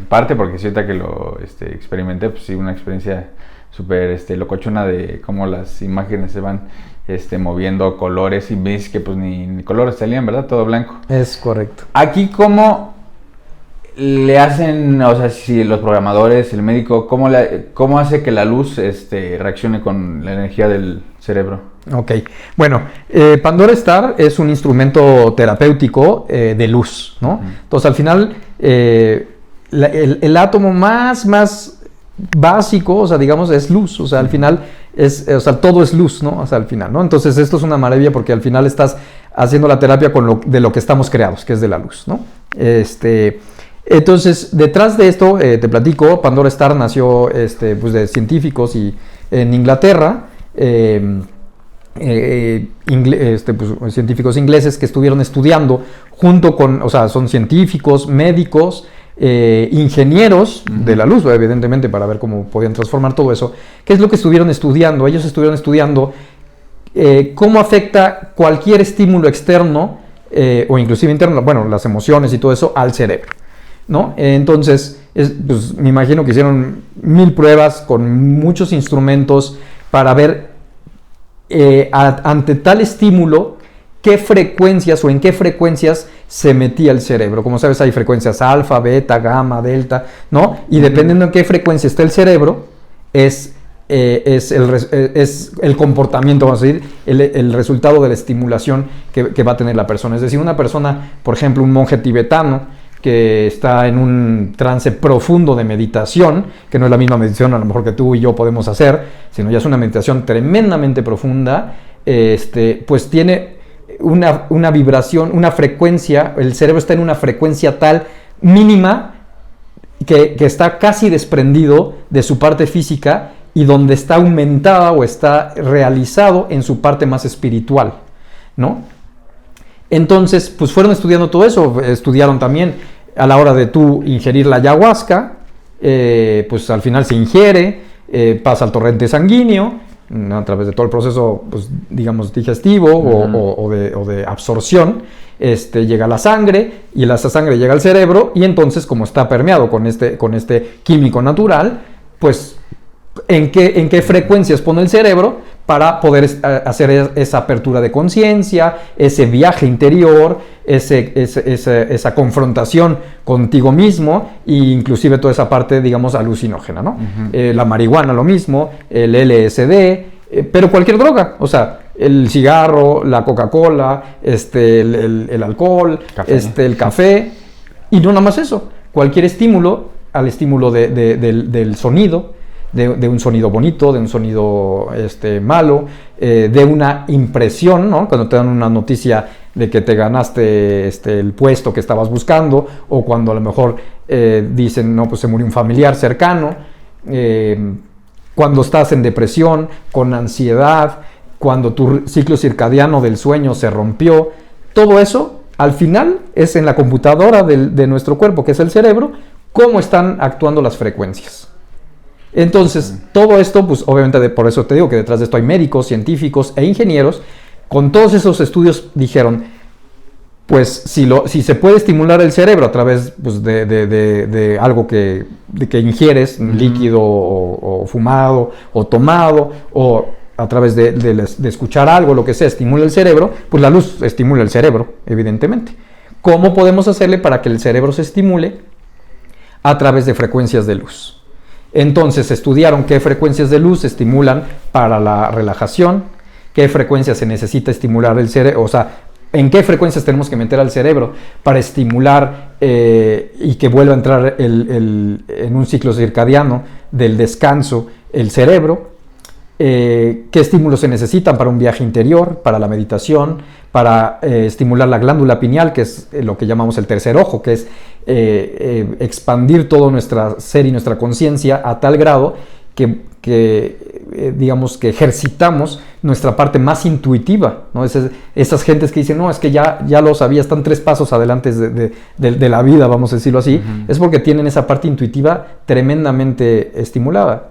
Speaker 1: parte, porque si ahorita que lo experimenté, pues sí, una experiencia súper locochona de cómo las imágenes se van moviendo, colores, y ves que pues ni colores salían, ¿verdad? Todo blanco.
Speaker 2: Es correcto.
Speaker 1: Aquí, ¿cómo le hacen, o sea, si los programadores, el médico, cómo hace que la luz reaccione con la energía del cerebro?
Speaker 2: Ok, bueno, Pandora Star es un instrumento terapéutico de luz, ¿no? Entonces, al final, el átomo más básico, o sea, digamos, es luz, o sea, al final o sea, todo es luz, ¿no? O sea, al final, ¿no? Entonces, esto es una maravilla porque al final estás haciendo la terapia de lo que estamos creados, que es de la luz, ¿no? Entonces, detrás de esto, te platico, Pandora Star nació pues de científicos en Inglaterra, pues, científicos ingleses que estuvieron estudiando junto con, o sea, son científicos, médicos, ingenieros de la luz, evidentemente, para ver cómo podían transformar todo eso. ¿Qué es lo que estuvieron estudiando? Ellos estuvieron estudiando cómo afecta cualquier estímulo externo o inclusive interno, bueno, las emociones y todo eso, al cerebro, ¿no? Entonces, pues, me imagino que hicieron 1000 pruebas con muchos instrumentos para ver ante tal estímulo qué frecuencias o en qué frecuencias se metía el cerebro. Como sabes, hay frecuencias alfa, beta, gamma, delta, ¿no? Y dependiendo en qué frecuencia está el cerebro, es el comportamiento, vamos a decir, el resultado de la estimulación que va a tener la persona. Es decir, una persona, por ejemplo, un monje tibetano que está en un trance profundo de meditación, que no es la misma meditación a lo mejor que tú y yo podemos hacer, sino ya es una meditación tremendamente profunda, pues tiene una vibración, una frecuencia, el cerebro está en una frecuencia tal mínima que está casi desprendido de su parte física y donde está aumentada o está realizado en su parte más espiritual, ¿no? Entonces, pues fueron estudiando todo eso, estudiaron también a la hora de tú ingerir la ayahuasca, pues al final se ingiere, pasa al torrente sanguíneo, a través de todo el proceso, pues digamos, digestivo o de absorción, llega a la sangre y esa sangre llega al cerebro y entonces como está permeado con este químico natural, pues en qué frecuencias pone el cerebro para poder hacer esa apertura de conciencia, ese viaje interior, esa confrontación contigo mismo e inclusive toda esa parte, digamos, alucinógena, ¿no? La marihuana lo mismo, el LSD, pero cualquier droga, o sea, el cigarro, la Coca-Cola, el alcohol, el café, y no nada más eso, cualquier estímulo, al estímulo del sonido, de un sonido bonito, de un sonido malo, de una impresión, ¿no? Cuando te dan una noticia de que te ganaste el puesto que estabas buscando, o cuando a lo mejor dicen, no, pues se murió un familiar cercano, cuando estás en depresión, con ansiedad, cuando tu ciclo circadiano del sueño se rompió, todo eso al final es en la computadora de nuestro cuerpo, que es el cerebro, cómo están actuando las frecuencias. Entonces, todo esto, pues obviamente por eso te digo que detrás de esto hay médicos, científicos e ingenieros. Con todos esos estudios dijeron, pues si se puede estimular el cerebro a través, pues, de algo que ingieres, líquido o fumado o tomado, o a través de escuchar algo, lo que sea, estimula el cerebro, pues la luz estimula el cerebro, evidentemente. ¿Cómo podemos hacerle para que el cerebro se estimule? A través de frecuencias de luz. Entonces estudiaron qué frecuencias de luz estimulan para la relajación, qué frecuencias se necesita estimular el cerebro, o sea, en qué frecuencias tenemos que meter al cerebro para estimular y que vuelva a entrar en un ciclo circadiano del descanso el cerebro, qué estímulos se necesitan para un viaje interior, para la meditación, para estimular la glándula pineal, que es lo que llamamos el tercer ojo, que es expandir todo nuestra ser y nuestra conciencia a tal grado digamos que ejercitamos nuestra parte más intuitiva, ¿no? Esas gentes que dicen, no, es que ya lo sabía, están 3 pasos adelante de la vida, vamos a decirlo así, es porque tienen esa parte intuitiva tremendamente estimulada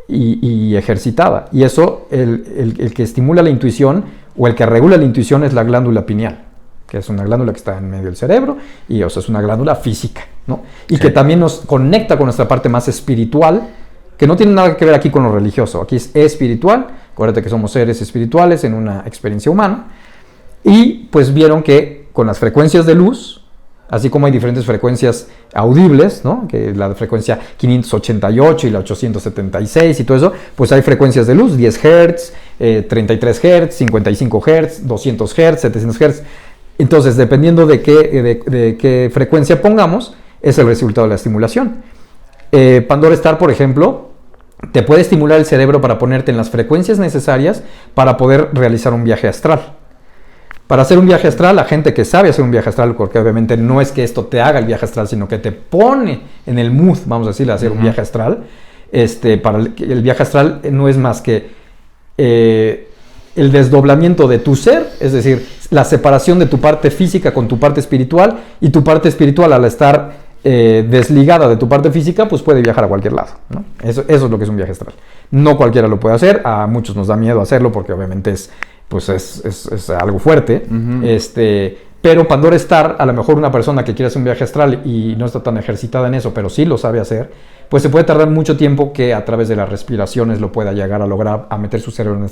Speaker 2: y ejercitada. Y eso, el que estimula la intuición o el que regula la intuición es la glándula pineal, que es una glándula que está en medio del cerebro y, o sea, es una glándula física, ¿no? Y que también nos conecta con nuestra parte más espiritual, que no tiene nada que ver aquí con lo religioso, aquí es espiritual. Acuérdate que somos seres espirituales en una experiencia humana, y pues vieron que con las frecuencias de luz, así como hay diferentes frecuencias audibles, ¿no? Que la frecuencia 588 y la 876 y todo eso, pues hay frecuencias de luz, 10 Hz, 33 Hz, 55 Hz, 200 Hz, 700 Hz. Entonces, dependiendo de qué frecuencia pongamos, es el resultado de la estimulación. Pandora Star, por ejemplo, te puede estimular el cerebro para ponerte en las frecuencias necesarias para poder realizar un viaje astral. Para hacer un viaje astral, la gente que sabe hacer un viaje astral, porque obviamente no es que esto te haga el viaje astral, sino que te pone en el mood, vamos a decirle, a hacer un viaje astral. Para el viaje astral no es más que el desdoblamiento de tu ser, es decir, la separación de tu parte física con tu parte espiritual, y tu parte espiritual, al estar desligada de tu parte física, pues puede viajar a cualquier lado, ¿no? Eso es lo que es un viaje astral. No cualquiera lo puede hacer, a muchos nos da miedo hacerlo porque obviamente es algo fuerte, pero Pandora Star, a lo mejor una persona que quiere hacer un viaje astral y no está tan ejercitada en eso, pero sí lo sabe hacer, pues se puede tardar mucho tiempo que a través de las respiraciones lo pueda llegar a lograr, a meter su cerebro en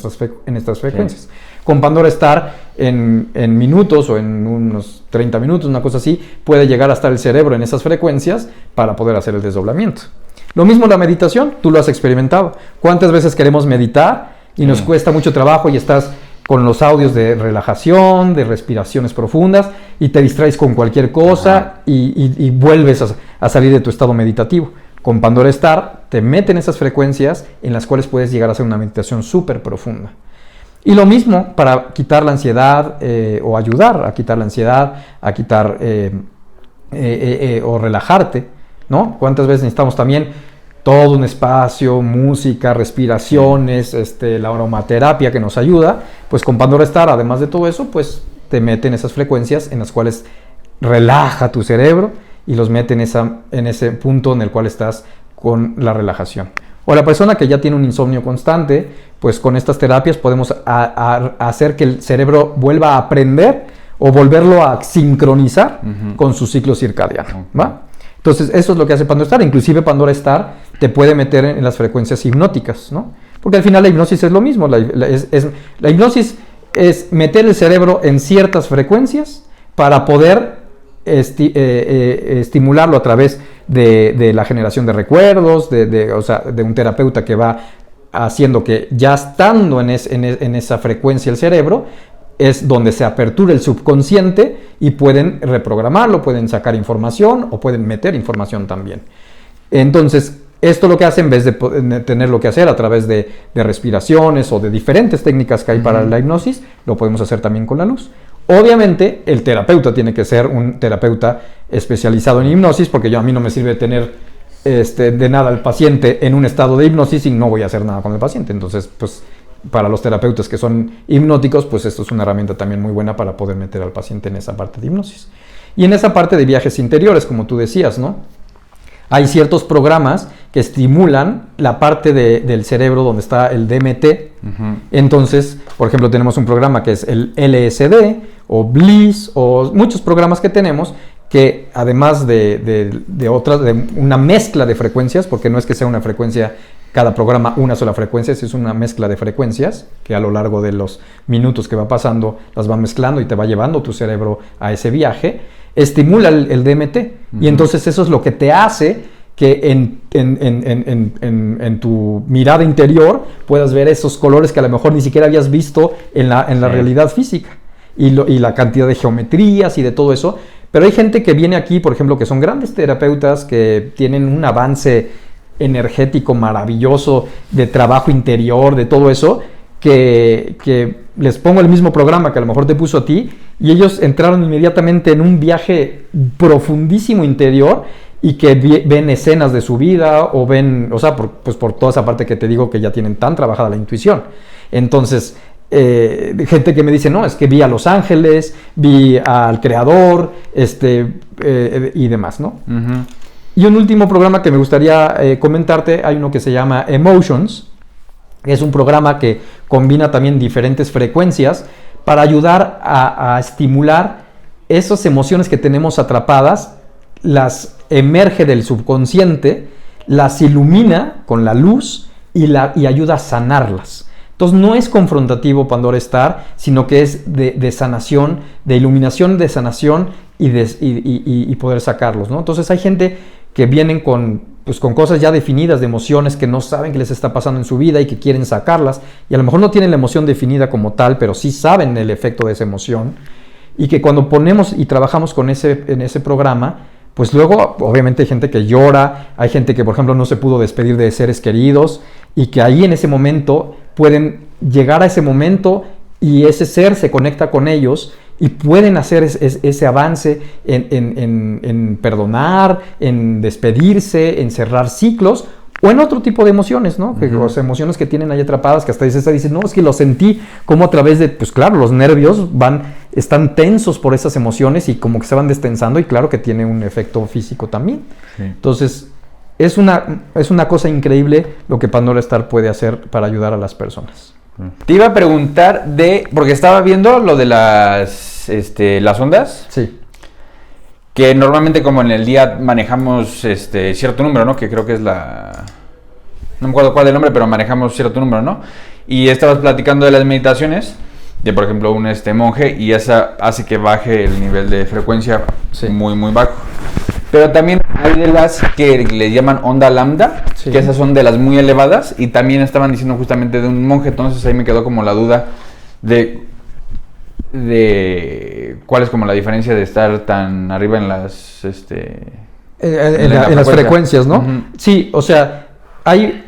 Speaker 2: estas frecuencias. Sí. Con Pandora Star, en minutos o en unos 30 minutos, una cosa así, puede llegar a estar el cerebro en esas frecuencias para poder hacer el desdoblamiento. Lo mismo la meditación, tú lo has experimentado. ¿Cuántas veces queremos meditar y nos cuesta mucho trabajo y estás con los audios de relajación, de respiraciones profundas, y te distraes con cualquier cosa y vuelves a salir de tu estado meditativo? Con Pandora Star te meten esas frecuencias en las cuales puedes llegar a hacer una meditación súper profunda. Y lo mismo para quitar la ansiedad o ayudar a quitar la ansiedad, a quitar o relajarte, ¿no? ¿Cuántas veces necesitamos también todo un espacio, música, respiraciones, la aromaterapia que nos ayuda? Pues con Pandora Star, además de todo eso, pues te meten esas frecuencias en las cuales relaja tu cerebro y los mete en ese punto en el cual estás con la relajación. O la persona que ya tiene un insomnio constante, pues con estas terapias podemos hacer que el cerebro vuelva a aprender o volverlo a sincronizar con su ciclo circadiano, ¿va? Entonces, eso es lo que hace Pandora Star. Inclusive Pandora Star te puede meter en las frecuencias hipnóticas, ¿no? Porque al final la hipnosis es lo mismo. La hipnosis es meter el cerebro en ciertas frecuencias para poder estimularlo a través de la generación de recuerdos, o sea, de un terapeuta que va haciendo que, ya estando en esa frecuencia el cerebro, es donde se apertura el subconsciente y pueden reprogramarlo, pueden sacar información o pueden meter información también. Entonces, esto lo que hace, en vez de tenerlo que hacer a través de respiraciones o de diferentes técnicas que hay para la hipnosis, lo podemos hacer también con la luz. Obviamente, el terapeuta tiene que ser un terapeuta especializado en hipnosis, porque a mí no me sirve tener de nada al paciente en un estado de hipnosis y no voy a hacer nada con el paciente. Entonces, pues, para los terapeutas que son hipnóticos, pues esto es una herramienta también muy buena para poder meter al paciente en esa parte de hipnosis. Y en esa parte de viajes interiores, como tú decías, ¿no? Hay ciertos programas que estimulan la parte del cerebro donde está el DMT. Entonces, por ejemplo, tenemos un programa que es el LSD o Bliss o muchos programas que tenemos que, además de una mezcla de frecuencias, porque no es que sea una frecuencia, cada programa una sola frecuencia, es una mezcla de frecuencias que a lo largo de los minutos que va pasando las va mezclando y te va llevando tu cerebro a ese viaje, estimula el DMT. Y entonces eso es lo que te hace que en tu mirada interior puedas ver esos colores que a lo mejor ni siquiera habías visto en la realidad física, y la cantidad de geometrías y de todo eso. Pero hay gente que viene aquí, por ejemplo, que son grandes terapeutas, que tienen un avance energético maravilloso, de trabajo interior, de todo eso, que les pongo el mismo programa que a lo mejor te puso a ti, y ellos entraron inmediatamente en un viaje profundísimo interior, y que ven escenas de su vida, o ven, o sea, por toda esa parte que te digo, que ya tienen tan trabajada la intuición. Entonces, gente que me dice, no, es que vi a los ángeles, vi al creador, y demás, ¿no? Y un último programa que me gustaría comentarte, hay uno que se llama Emotions. Es un programa que combina también diferentes frecuencias para ayudar a estimular esas emociones que tenemos atrapadas, las emerge del subconsciente, las ilumina con la luz y ayuda a sanarlas. Entonces no es confrontativo Pandora Star, sino que es de sanación, de iluminación, de sanación y poder sacarlos, ¿no? Entonces hay gente que vienen con cosas ya definidas, de emociones que no saben qué les está pasando en su vida y que quieren sacarlas, y a lo mejor no tienen la emoción definida como tal, pero sí saben el efecto de esa emoción, y que cuando ponemos y trabajamos en ese programa, pues luego obviamente hay gente que llora, hay gente que, por ejemplo, no se pudo despedir de seres queridos, y que ahí en ese momento pueden llegar a ese momento y ese ser se conecta con ellos y pueden hacer ese avance en perdonar, en despedirse, en cerrar ciclos, o en otro tipo de emociones, ¿no? Las emociones que tienen ahí atrapadas, que hasta dices, no, es que lo sentí como a través de, pues claro, los nervios están tensos por esas emociones y como que se van destensando, y claro que tiene un efecto físico también. Sí. Entonces, es una cosa increíble lo que Pandora Star puede hacer para ayudar a las personas.
Speaker 1: Te iba a preguntar porque estaba viendo lo de las ondas.
Speaker 2: Sí.
Speaker 1: Que normalmente, como en el día manejamos cierto número, ¿no? Que creo que es no me acuerdo cuál es el nombre, pero manejamos cierto número, ¿no? Y estabas platicando de las meditaciones, de por ejemplo un monje, y esa hace que baje el nivel de frecuencia, sí, muy, muy bajo. Pero también hay de las que le llaman onda lambda, sí, que esas son de las muy elevadas, y también estaban diciendo justamente de un monje. Entonces ahí me quedó como la duda de cuál es como la diferencia de estar tan arriba en las
Speaker 2: en las frecuencias, ¿no? Uh-huh. Sí, o sea, hay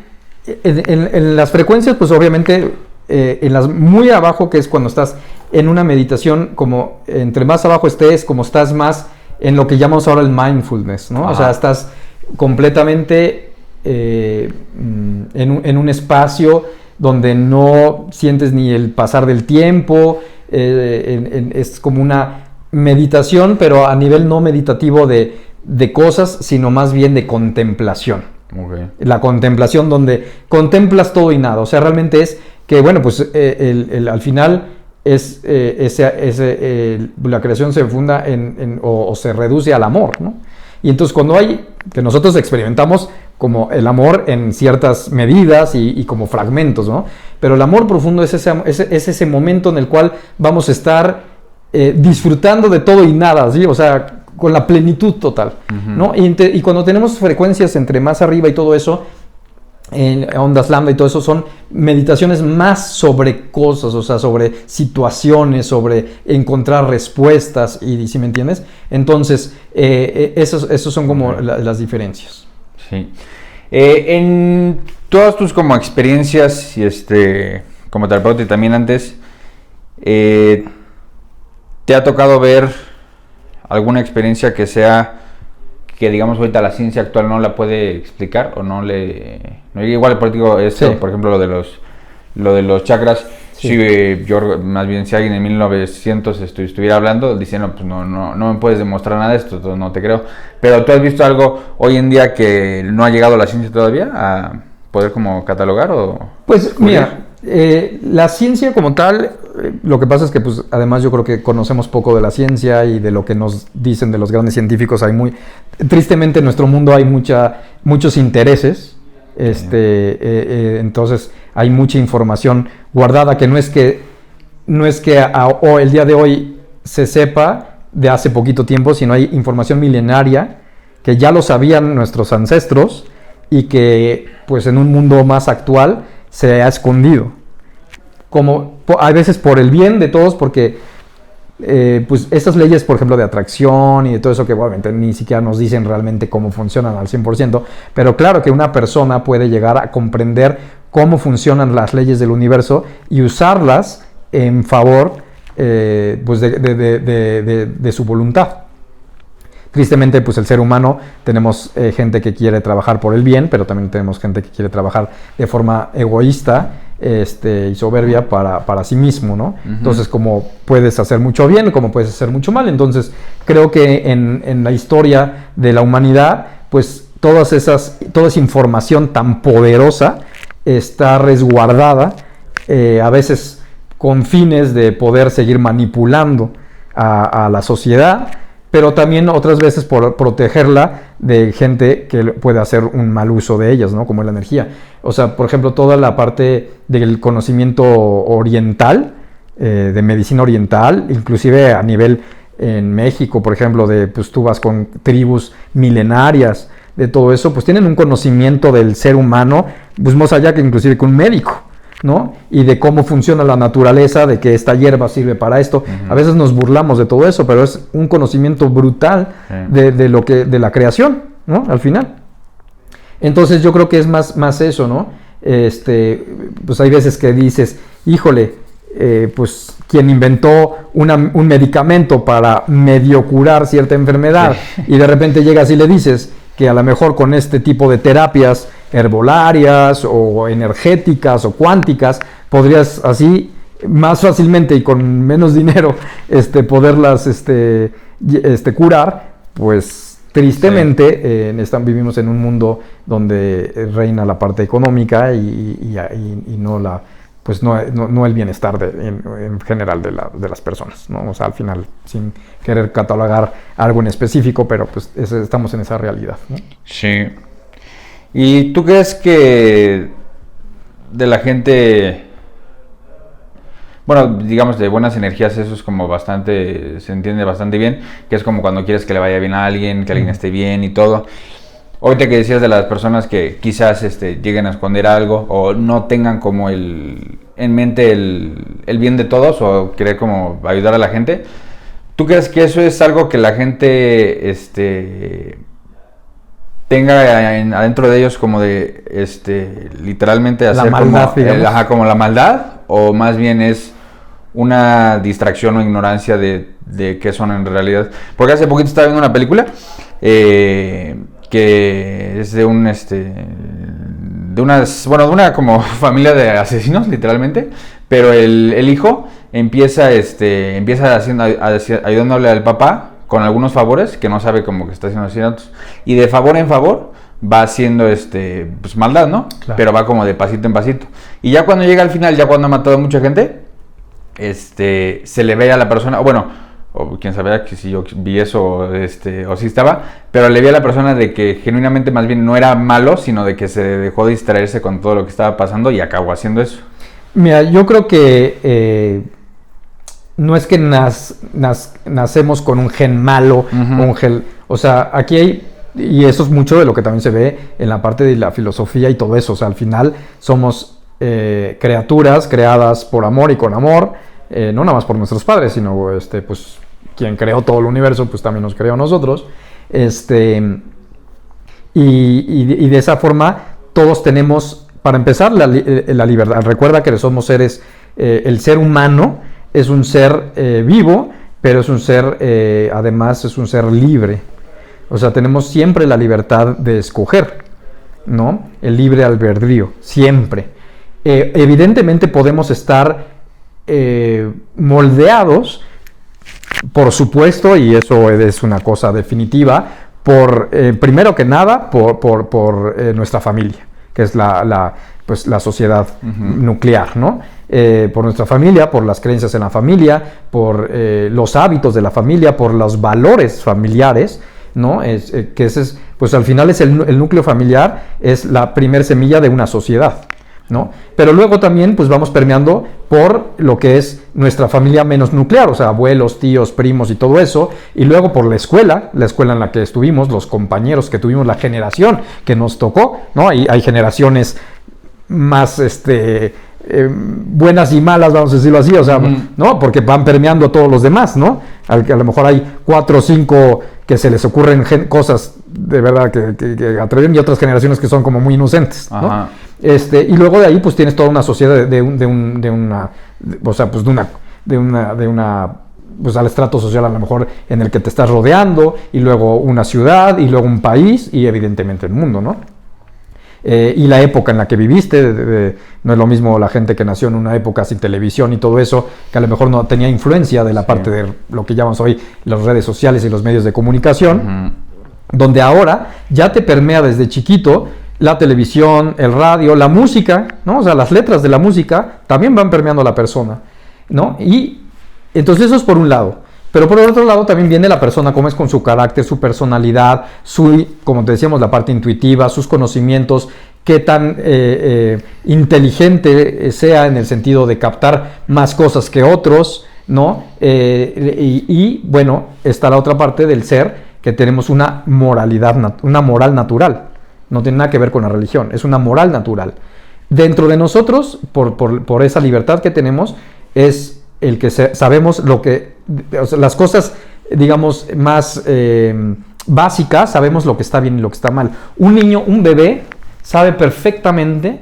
Speaker 2: en las frecuencias, pues obviamente en las muy abajo, que es cuando estás en una meditación, como entre más abajo estés, como estás más en lo que llamamos ahora el mindfulness, ¿no? Ajá. O sea, estás completamente en un espacio donde no sientes ni el pasar del tiempo, es como una meditación, pero a nivel no meditativo de cosas, sino más bien de contemplación. Okay. La contemplación donde contemplas todo y nada, o sea, realmente es que, bueno, pues al final la creación se funda o se reduce al amor, ¿no? Y entonces cuando que nosotros experimentamos como el amor en ciertas medidas y como fragmentos, ¿no? Pero el amor profundo es ese momento en el cual vamos a estar disfrutando de todo y nada, ¿sí? O sea, con la plenitud total, uh-huh, ¿no? Y cuando tenemos frecuencias entre más arriba y todo eso, en ondas lambda y todo eso, son meditaciones más sobre cosas, o sea, sobre situaciones, sobre encontrar respuestas, y ¿sí me entiendes? Entonces, esos son como las diferencias.
Speaker 1: Sí. En todas tus como experiencias y como terapeuta y también antes, ¿te ha tocado ver alguna experiencia que digamos ahorita la ciencia actual no la puede explicar o no igual por esto,
Speaker 2: Sí.
Speaker 1: por ejemplo lo de los chakras?
Speaker 2: Sí.
Speaker 1: Si yo más bien si alguien en 1900 estuviera hablando diciendo pues no me puedes demostrar nada de esto, entonces no te creo. Pero ¿tú has visto algo hoy en día que no ha llegado la ciencia todavía a poder como catalogar o
Speaker 2: Pues
Speaker 1: descubrir?
Speaker 2: mira, la ciencia como tal, lo que pasa es que pues además yo creo que conocemos poco de la ciencia y de lo que nos dicen de los grandes científicos. Tristemente en nuestro mundo hay muchos intereses, entonces hay mucha información guardada que no es que el día de hoy se sepa de hace poquito tiempo, sino hay información milenaria que ya lo sabían nuestros ancestros y que pues en un mundo más actual se ha escondido. A veces por el bien de todos, porque pues estas leyes, por ejemplo, de atracción y de todo eso que obviamente ni siquiera nos dicen realmente cómo funcionan al 100%, pero claro que una persona puede llegar a comprender cómo funcionan las leyes del universo y usarlas en favor pues de su voluntad. Tristemente, pues el ser humano tenemos gente que quiere trabajar por el bien, pero también tenemos gente que quiere trabajar de forma egoísta y soberbia para sí mismo, ¿no? Uh-huh. Entonces, como puedes hacer mucho bien, como puedes hacer mucho mal. Entonces, creo que en la historia de la humanidad, pues toda esa información tan poderosa está resguardada, a veces con fines de poder seguir manipulando a la sociedad, pero también otras veces por protegerla de gente que puede hacer un mal uso de ellas, ¿no? Como la energía. O sea, por ejemplo, toda la parte del conocimiento oriental, de medicina oriental, inclusive a nivel en México, por ejemplo, pues tú vas con tribus milenarias, de todo eso, pues tienen un conocimiento del ser humano, pues más allá que inclusive que un médico, ¿no? Y de cómo funciona la naturaleza, de que esta hierba sirve para esto. Uh-huh. A veces nos burlamos de todo eso, pero es un conocimiento brutal de la creación, ¿no? Al final. Entonces yo creo que es más eso, ¿no? Pues hay veces que dices, híjole, pues quien inventó un medicamento para medio curar cierta enfermedad, y de repente llegas y le dices que a lo mejor con este tipo de terapias herbolarias o energéticas o cuánticas podrías así más fácilmente y con menos dinero poderlas curar, pues tristemente vivimos en un mundo donde reina la parte económica y no el bienestar en general de las personas, ¿no? O sea, al final, sin querer catalogar algo en específico, pero pues estamos en esa realidad, ¿no?
Speaker 1: Sí. ¿Y tú crees que de la gente, bueno, digamos de buenas energías, eso es como se entiende bastante bien, que es como cuando quieres que le vaya bien a alguien, que alguien esté bien y todo? Ahorita que decías de las personas que quizás lleguen a esconder algo o no tengan como en mente el bien de todos o querer como ayudar a la gente, ¿tú crees que eso es algo que la gente tenga adentro de ellos como de literalmente hacer
Speaker 2: la maldad,
Speaker 1: como la maldad, o más bien es una distracción o ignorancia de qué son en realidad? Porque hace poquito estaba viendo una película que es de de una como familia de asesinos, literalmente, pero el hijo empieza ayudándole al papá con algunos favores que no sabe como que está haciendo asesinatos, y de favor en favor va haciendo pues maldad, ¿no? Claro. Pero va como de pasito en pasito, y ya cuando llega al final, ya cuando ha matado a mucha gente, se le ve a la persona, bueno, o quién sabe que si yo vi eso o si estaba, pero le vi a la persona de que genuinamente más bien no era malo, sino de que se dejó distraerse con todo lo que estaba pasando y acabó haciendo eso.
Speaker 2: Mira, yo creo que no es que nacemos con un gen malo, uh-huh. O sea, aquí hay, y eso es mucho de lo que también se ve en la parte de la filosofía y todo eso. O sea, al final somos criaturas creadas por amor y con amor, no nada más por nuestros padres, sino pues quien creó todo el universo, pues también nos creó a nosotros. y de esa forma todos tenemos, para empezar, la libertad. Recuerda que somos seres, el ser humano es un ser vivo, pero es un ser, además es un ser libre. O sea, tenemos siempre la libertad de escoger, ¿no? El libre albedrío, siempre. Evidentemente podemos estar moldeados, por supuesto, y eso es una cosa definitiva, por primero que nada, por nuestra familia, que es pues, la sociedad nuclear, ¿no? Por nuestra familia, por las creencias en la familia, por los hábitos de la familia, por los valores familiares, ¿no? Que ese es, pues al final es el núcleo familiar, es la primer semilla de una sociedad, ¿no? Pero luego también pues vamos permeando por lo que es nuestra familia menos nuclear, o sea, abuelos, tíos, primos y todo eso, y luego por la escuela en la que estuvimos, los compañeros que tuvimos, la generación que nos tocó, ¿no? Hay generaciones más buenas y malas, vamos a decirlo así, o sea, ¿no? Porque van permeando a todos los demás, ¿no? A lo mejor hay 4 o 5 que se les ocurren cosas de verdad que atreven, y otras generaciones que son como muy inocentes, ¿no? Y luego de ahí pues tienes toda una sociedad de una pues al estrato social a lo mejor en el que te estás rodeando, y luego una ciudad, y luego un país, y evidentemente el mundo, ¿no? Y la época en la que viviste, no es lo mismo la gente que nació en una época sin televisión y todo eso, que a lo mejor no tenía influencia de la parte de lo que llamamos hoy las redes sociales y los medios de comunicación, donde ahora ya te permea desde chiquito la televisión, el radio, la música, ¿no? O sea, las letras de la música también van permeando a la persona, ¿no? Y entonces eso es por un lado. Pero por el otro lado también viene la persona, cómo es con su carácter, su personalidad, como te decíamos, la parte intuitiva, sus conocimientos, qué tan inteligente sea en el sentido de captar más cosas que otros, ¿no? Y bueno, está la otra parte del ser, que tenemos una moralidad, una moral natural. No tiene nada que ver con la religión, es una moral natural. Dentro de nosotros, por esa libertad que tenemos, es el que sabemos lo que, o sea, las cosas, digamos, más básicas, sabemos lo que está bien y lo que está mal. Un niño, un bebé, sabe perfectamente,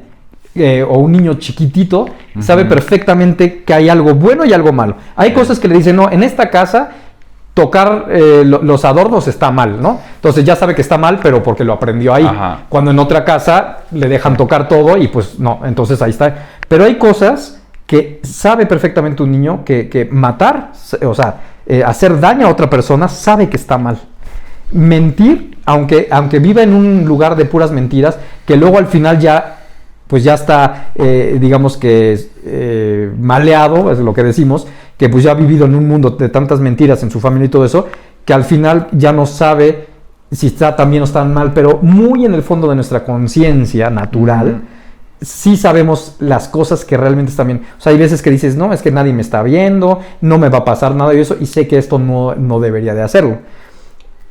Speaker 2: o un niño chiquitito, sabe perfectamente que hay algo bueno y algo malo. Hay cosas que le dicen, no, en esta casa tocar los adornos está mal, ¿no? Entonces ya sabe que está mal, pero porque lo aprendió ahí. Cuando en otra casa le dejan tocar todo y pues no, entonces ahí está. Pero hay cosas que sabe perfectamente un niño que matar, o sea, hacer daño a otra persona, sabe que está mal. Mentir, aunque viva en un lugar de puras mentiras, que luego al final ya está, digamos que maleado, es lo que decimos, que pues ya ha vivido en un mundo de tantas mentiras en su familia y todo eso, que al final ya no sabe si está tan bien o está mal, pero muy en el fondo de nuestra conciencia natural, sí sabemos las cosas que realmente están bien. O sea, hay veces que dices, no, es que nadie me está viendo, no me va a pasar nada y eso, y sé que esto no debería de hacerlo.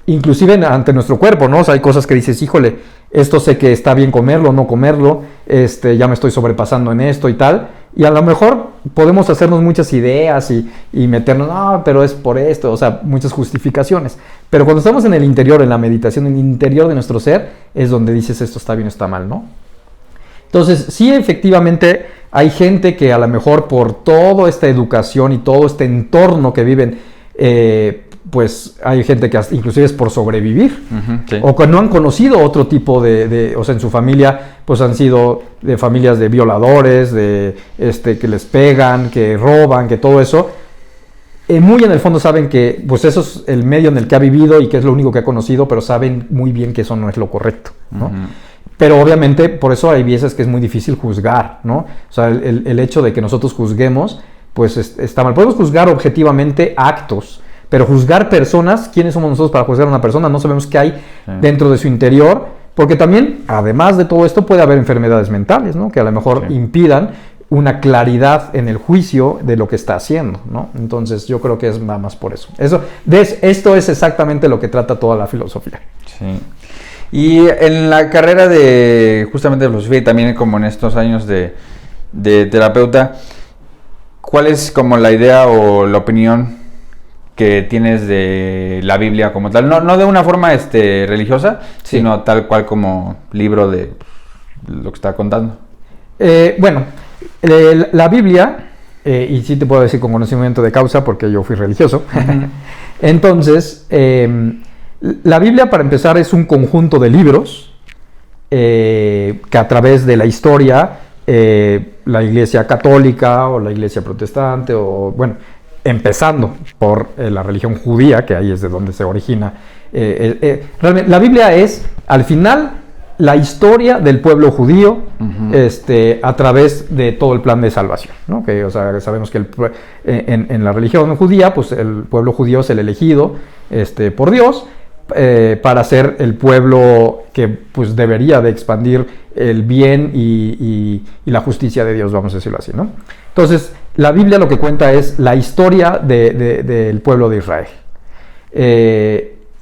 Speaker 2: Inclusive ante nuestro cuerpo, ¿no? O sea, hay cosas que dices, híjole, esto sé que está bien comerlo, no comerlo, ya me estoy sobrepasando en esto y tal, y a lo mejor podemos hacernos muchas ideas y meternos, no, pero es por esto, o sea, muchas justificaciones. Pero cuando estamos en el interior, en la meditación, en el interior de nuestro ser, es donde dices, esto está bien o está mal, ¿no? Entonces, sí, efectivamente, hay gente que a lo mejor por toda esta educación y todo este entorno que viven, pues hay gente que inclusive es por sobrevivir, sí, o que no han conocido otro tipo o sea, en su familia, pues han sido de familias de violadores, que les pegan, que roban, que todo eso. Muy en el fondo saben que pues eso es el medio en el que ha vivido y que es lo único que ha conocido, pero saben muy bien que eso no es lo correcto, ¿no? Pero obviamente por eso hay veces que es muy difícil juzgar, ¿no? O sea, el hecho de que nosotros juzguemos, pues está mal. Podemos juzgar objetivamente actos, pero juzgar personas, ¿quiénes somos nosotros para juzgar a una persona? No sabemos qué hay dentro de su interior, porque también, además de todo esto, puede haber enfermedades mentales, ¿no? Que a lo mejor impidan una claridad en el juicio de lo que está haciendo, ¿no? Entonces yo creo que es nada más por eso. Esto es exactamente lo que trata toda la filosofía.
Speaker 1: Sí. Y en la carrera justamente de filosofía y también como en estos años de terapeuta, ¿cuál es como la idea o la opinión que tienes de la Biblia como tal, no de una forma religiosa,
Speaker 2: Sí.
Speaker 1: sino tal cual como libro de lo que está contando.
Speaker 2: Bueno, la Biblia, y sí te puedo decir con conocimiento de causa porque yo fui religioso, entonces, la Biblia para empezar es un conjunto de libros que a través de la historia, la Iglesia católica o la Iglesia protestante, o bueno, empezando por la religión judía, que ahí es de donde se origina, realmente, la Biblia es, al final, la historia del pueblo judío a través de todo el plan de salvación, ¿no? Que, o sea, sabemos que en la religión judía, pues el pueblo judío es el elegido por Dios para ser el pueblo que pues debería de expandir el bien y la justicia de Dios, vamos a decirlo así, ¿no? Entonces, la Biblia lo que cuenta es la historia del pueblo de Israel.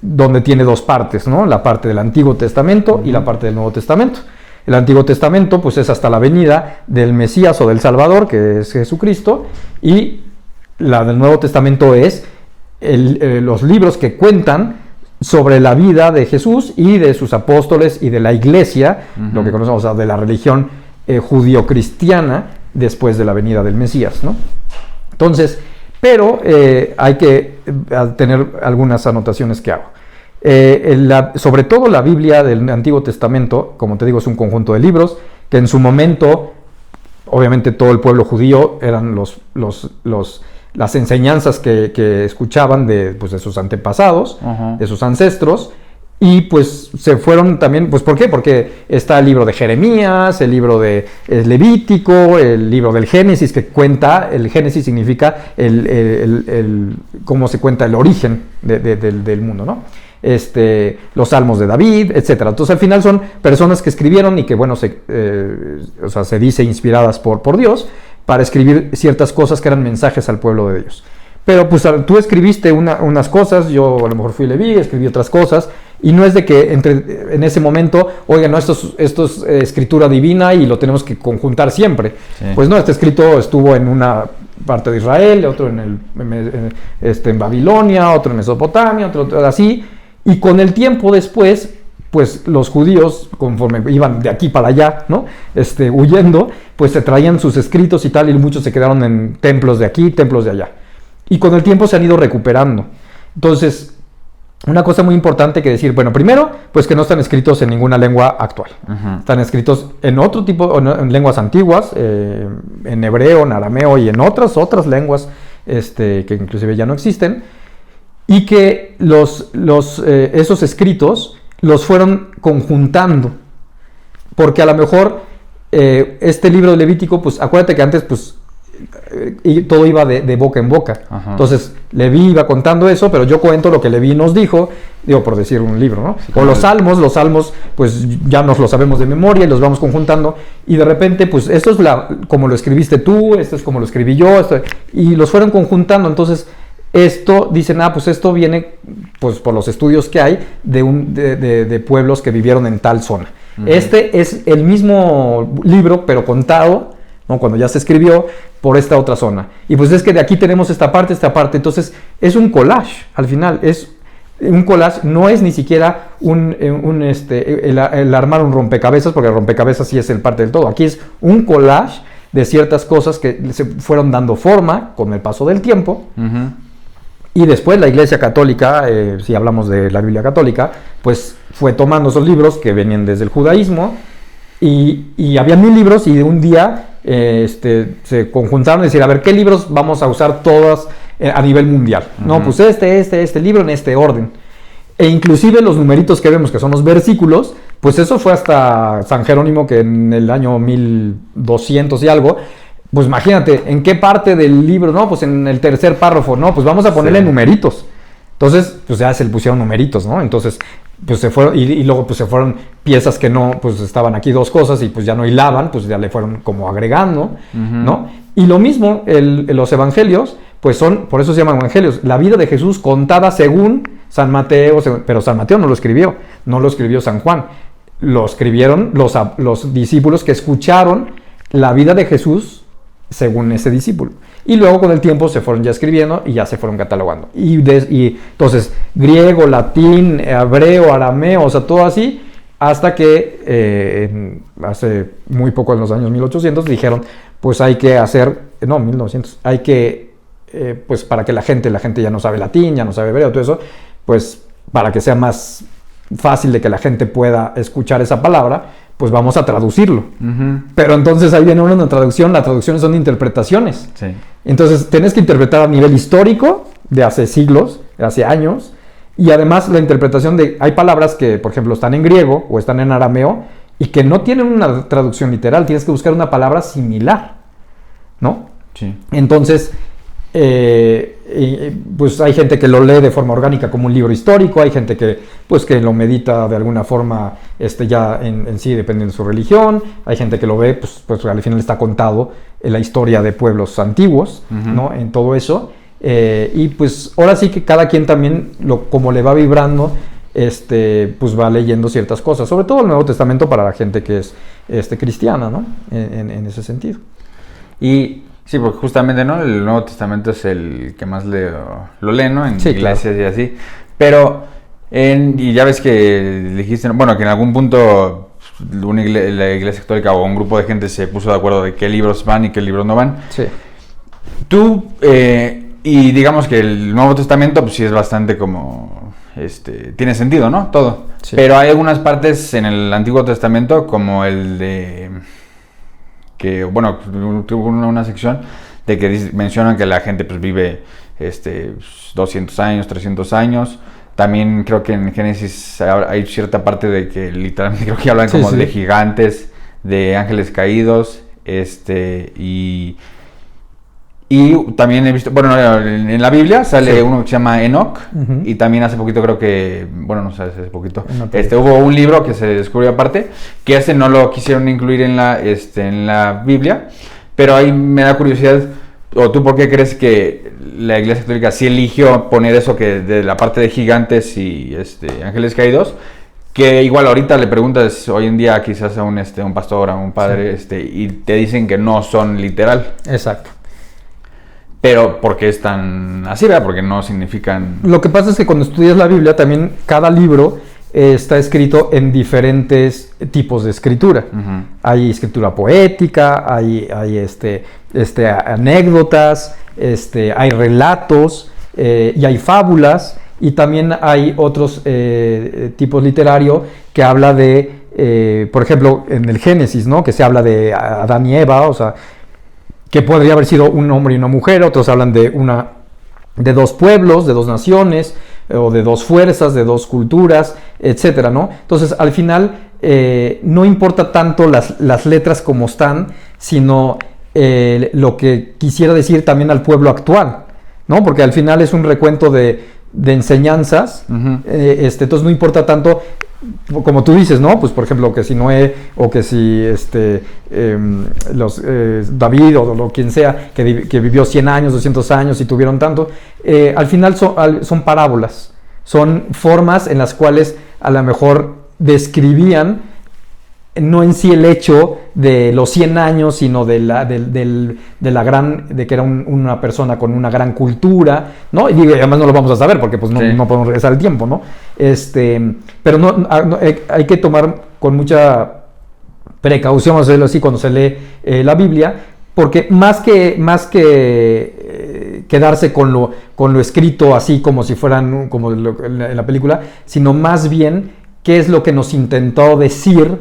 Speaker 2: Donde tiene dos partes, ¿no? La parte del Antiguo Testamento y la parte del Nuevo Testamento. El Antiguo Testamento, pues es hasta la venida del Mesías o del Salvador, que es Jesucristo, y la del Nuevo Testamento es los libros que cuentan sobre la vida de Jesús y de sus apóstoles y de la iglesia, lo que conocemos, o sea, de la religión judío-cristiana después de la venida del Mesías, ¿no? Entonces, pero hay que tener algunas anotaciones que hago. Sobre todo la Biblia del Antiguo Testamento, como te digo, es un conjunto de libros que en su momento, obviamente todo el pueblo judío eran las enseñanzas que escuchaban de sus antepasados, de sus ancestros, y pues se fueron también, pues ¿por qué? Porque está el libro de Jeremías, el libro de Levítico, el libro del Génesis, que cuenta, el Génesis significa cómo se cuenta el origen del mundo, ¿no? Los salmos de David, etcétera. Entonces al final son personas que escribieron y que, bueno, se dice inspiradas por Dios para escribir ciertas cosas que eran mensajes al pueblo de Dios. Pero pues tú escribiste unas cosas, yo a lo mejor fui Leví, escribí otras cosas, y no es de que en ese momento, oigan, no, esto es escritura divina y lo tenemos que conjuntar siempre. Sí. Pues no, este escrito estuvo en una parte de Israel, otro en Babilonia, otro en Mesopotamia, otro así, y con el tiempo después, pues los judíos, conforme iban de aquí para allá, ¿no? Huyendo, pues se traían sus escritos y tal, y muchos se quedaron en templos de aquí, templos de allá. Y con el tiempo se han ido recuperando. Entonces, una cosa muy importante que decir, bueno, primero, pues que no están escritos en ninguna lengua actual. Están escritos en otro tipo, en lenguas antiguas, en hebreo, en arameo y en otras lenguas que inclusive ya no existen. Y que esos escritos los fueron conjuntando. Porque a lo mejor este libro de Levítico, pues acuérdate que antes, pues, y todo iba de boca en boca. Entonces Leví iba contando eso, pero yo cuento lo que Leví nos digo por decir un libro, ¿no? Sí, o los salmos pues ya nos lo sabemos de memoria y los vamos conjuntando, y de repente pues esto es como lo escribiste tú, esto es como lo escribí yo, y los fueron conjuntando. Entonces esto, dicen, pues esto viene pues por los estudios que hay de pueblos que vivieron en tal zona. Este es el mismo libro pero contado, ¿no? Cuando ya se escribió por esta otra zona. Y pues es que de aquí tenemos esta parte. Entonces es un collage, al final. Es un collage, no es ni siquiera el armar un rompecabezas, porque el rompecabezas sí es el parte del todo. Aquí es un collage de ciertas cosas que se fueron dando forma con el paso del tiempo. Y después la Iglesia Católica, si hablamos de la Biblia Católica, pues fue tomando esos libros que venían desde el judaísmo, y había 1000 libros, y de un día se conjuntaron y decir, a ver, ¿qué libros vamos a usar todas a nivel mundial? No, pues este libro en este orden. E inclusive los numeritos que vemos, que son los versículos, pues eso fue hasta San Jerónimo, que en el año 1200 y algo, pues imagínate, ¿en qué parte del libro? No, pues en el tercer párrafo, no, pues vamos a ponerle numeritos. Entonces, pues ya se le pusieron numeritos, ¿no? Entonces, pues se fueron, y luego pues se fueron piezas que no, pues estaban aquí dos cosas y pues ya no hilaban, pues ya le fueron como agregando, ¿no? Y lo mismo, los evangelios, pues son, por eso se llaman evangelios, la vida de Jesús contada según San Mateo, pero San Mateo no lo escribió San Juan, lo escribieron los discípulos que escucharon la vida de Jesús según ese discípulo. y luego con el tiempo se fueron ya escribiendo y ya se fueron catalogando. Y entonces, griego, latín, hebreo, arameo, o sea, todo así, hasta que hace muy poco, en los años 1800, dijeron, pues hay que hacer, 1900, hay que, pues para que la gente ya no sabe latín, ya no sabe hebreo, todo eso, pues para que sea más fácil de que la gente pueda escuchar esa palabra, pues vamos a traducirlo. Uh-huh. Pero entonces ahí viene una traducción, las traducciones son interpretaciones.
Speaker 1: Sí.
Speaker 2: Entonces tenés que interpretar a nivel histórico, de hace siglos, de hace años, y además la interpretación de, hay palabras que, por ejemplo, están en griego o están en arameo, y que no tienen una traducción literal, tienes que buscar una palabra similar, ¿no? Sí. Entonces, pues hay gente que lo lee de forma orgánica como un libro histórico, hay gente que pues que lo medita de alguna forma ya en sí, dependiendo de su religión, hay gente que lo ve, pues al final está contado en la historia de pueblos antiguos, uh-huh, ¿no? En todo eso, y pues ahora sí que cada quien también, como le va vibrando, pues va leyendo ciertas cosas, sobre todo el Nuevo Testamento para la gente que es cristiana, ¿no? En ese sentido.
Speaker 1: Y sí, porque justamente, ¿no? El Nuevo Testamento es el que más lo lee, ¿no? En iglesias, claro, y así. Pero, y ya ves que dijiste, bueno, que en algún punto la Iglesia Católica o un grupo de gente se puso de acuerdo de qué libros van y qué libros no van.
Speaker 2: Sí.
Speaker 1: Tú, y digamos que el Nuevo Testamento, pues sí es bastante como, tiene sentido, ¿no? Todo. Sí. Pero hay algunas partes en el Antiguo Testamento, como el de... que, bueno, tuvo una sección de que mencionan que la gente pues vive 200 años, 300 años. También creo que en Génesis hay cierta parte de que literalmente creo que hablan como de gigantes, de ángeles caídos, y también he visto, bueno, en la Biblia sale uno que se llama Enoch, uh-huh, y también hace poquito creo que, bueno, no sé, hace poquito, hubo un libro que se descubrió aparte, que ese no lo quisieron incluir en la Biblia, pero ahí me da curiosidad, o tú por qué crees que la Iglesia Católica sí eligió poner eso que de la parte de gigantes y ángeles caídos, que igual ahorita le preguntas hoy en día quizás a un pastor, a un padre, y te dicen que no son literal.
Speaker 2: Exacto.
Speaker 1: Pero ¿por qué están así, verdad? Porque no significan...
Speaker 2: Lo que pasa es que cuando estudias la Biblia, también cada libro está escrito en diferentes tipos de escritura. Uh-huh. Hay escritura poética, hay anécdotas, hay relatos, y hay fábulas, y también hay otros tipos literarios que habla de, por ejemplo, en el Génesis, ¿no? Que se habla de Adán y Eva, o sea, que podría haber sido un hombre y una mujer. Otros hablan de dos pueblos, de dos naciones, o de dos fuerzas, de dos culturas, etcétera, ¿no? Entonces, al final, no importa tanto las letras como están, sino lo que quisiera decir también al pueblo actual, ¿no? Porque al final es un recuento de enseñanzas, uh-huh, entonces no importa tanto, como tú dices, ¿no? Pues por ejemplo que si Noé o que si David o quien sea que vivió 100 años, 200 años y tuvieron tanto, al final son parábolas, son formas en las cuales a lo mejor describían no en sí el hecho de los 100 años, sino de que era una persona con una gran cultura, ¿no? Y además no lo vamos a saber porque pues no podemos regresar el tiempo, ¿no? Pero no, hay que tomar con mucha precaución, vamos a decirlo así, cuando se lee la Biblia, porque más que quedarse con lo escrito así como si fueran como en la película, sino más bien qué es lo que nos intentó decir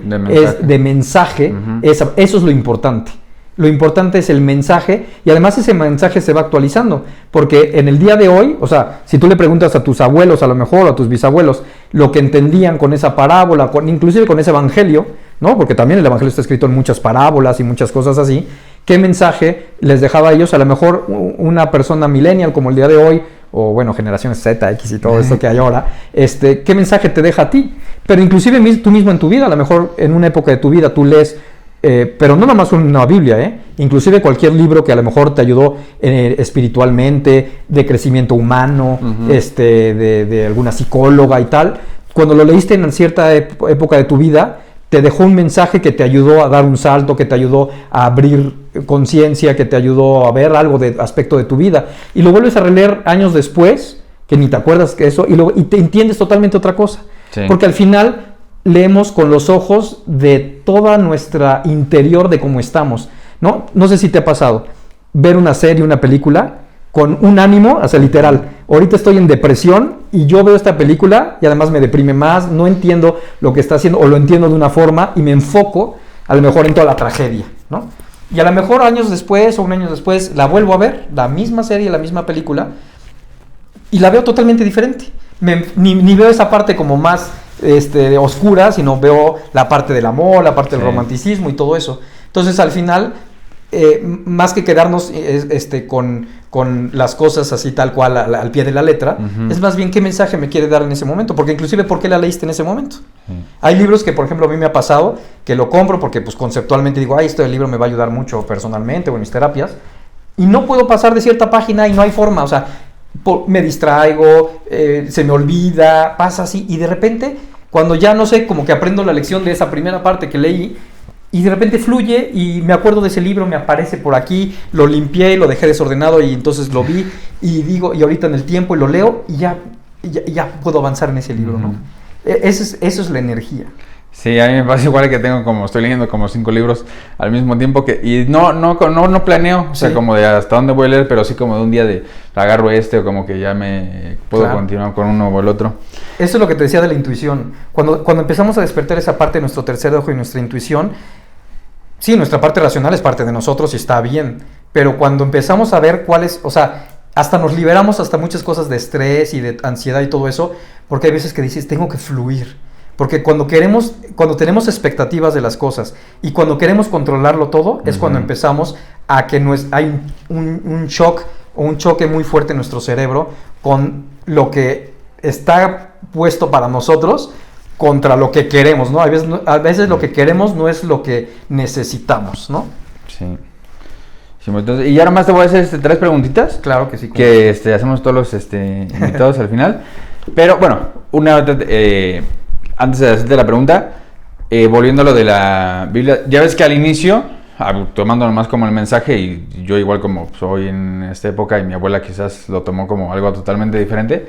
Speaker 2: de mensaje. Uh-huh. Eso es lo importante. Lo importante es el mensaje, y además ese mensaje se va actualizando, porque en el día de hoy, o sea, si tú le preguntas a tus abuelos, a lo mejor, o a tus bisabuelos, lo que entendían con esa parábola, inclusive con ese evangelio, ¿no? Porque también el evangelio está escrito en muchas parábolas y muchas cosas así, ¿qué mensaje les dejaba a ellos? A lo mejor una persona millennial como el día de hoy, o bueno, generaciones Z, X y todo esto que hay ahora, ¿qué mensaje te deja a ti? Pero inclusive tú mismo en tu vida, a lo mejor en una época de tu vida tú lees, pero no nomás una Biblia, inclusive cualquier libro que a lo mejor te ayudó espiritualmente, de crecimiento humano, uh-huh, de alguna psicóloga y tal, cuando lo leíste en cierta época de tu vida, te dejó un mensaje que te ayudó a dar un salto, que te ayudó a abrir conciencia, que te ayudó a ver algo de aspecto de tu vida. Y lo vuelves a releer años después, que ni te acuerdas que eso, y te entiendes totalmente otra cosa.
Speaker 1: Sí.
Speaker 2: Porque al final leemos con los ojos de toda nuestra interior de cómo estamos, ¿no? No sé si te ha pasado ver una serie, una película con un ánimo, o sea, literal. Ahorita estoy en depresión y yo veo esta película y además me deprime más, no entiendo lo que está haciendo o lo entiendo de una forma y me enfoco a lo mejor en toda la tragedia, ¿no? Y a lo mejor años después o un año después la vuelvo a ver, la misma serie, la misma película, y la veo totalmente diferente. Ni veo esa parte como más oscura, sino veo la parte del amor, la parte del romanticismo y todo eso. Entonces al final, más que quedarnos con las cosas así tal cual al pie de la letra, es más bien qué mensaje me quiere dar en ese momento, porque inclusive por qué la leíste en ese momento. Hay libros que, por ejemplo, a mí me ha pasado que lo compro porque pues conceptualmente digo, este libro me va a ayudar mucho personalmente o en mis terapias, y no puedo pasar de cierta página y no hay forma, o sea, me distraigo, se me olvida, pasa así, y de repente, cuando ya no sé, como que aprendo la lección de esa primera parte que leí, y de repente fluye y me acuerdo de ese libro, me aparece por aquí, lo limpié, lo dejé desordenado y entonces lo vi y digo, y ahorita en el tiempo y lo leo y ya puedo avanzar en ese libro, ¿no? Eso es la energía.
Speaker 1: Sí, a mí me pasa igual que estoy leyendo como 5 libros al mismo tiempo y no planeo, o sea, como de hasta dónde voy a leer, pero sí como de un día de agarro o como que ya me puedo continuar con uno o el otro.
Speaker 2: Eso es lo que te decía de la intuición. Cuando empezamos a despertar esa parte de nuestro tercer ojo y nuestra intuición, sí, nuestra parte racional es parte de nosotros y está bien, pero cuando empezamos a ver cuáles, o sea, hasta nos liberamos hasta muchas cosas de estrés y de ansiedad y todo eso, porque hay veces que dices, tengo que fluir. Porque cuando tenemos expectativas de las cosas y cuando queremos controlarlo todo, es cuando empezamos a que hay un shock o un choque muy fuerte en nuestro cerebro con lo que está puesto para nosotros contra lo que queremos, ¿no? A veces lo que queremos no es lo que necesitamos, ¿no?
Speaker 1: Sí. Entonces, y ya nomás te voy a hacer 3 preguntitas.
Speaker 2: Claro que sí.
Speaker 1: Que hacemos todos los invitados al final. Pero bueno, antes de hacerte la pregunta, volviendo a lo de la Biblia, ya ves que al inicio, tomándolo más como el mensaje, y yo igual como soy en esta época y mi abuela quizás lo tomó como algo totalmente diferente,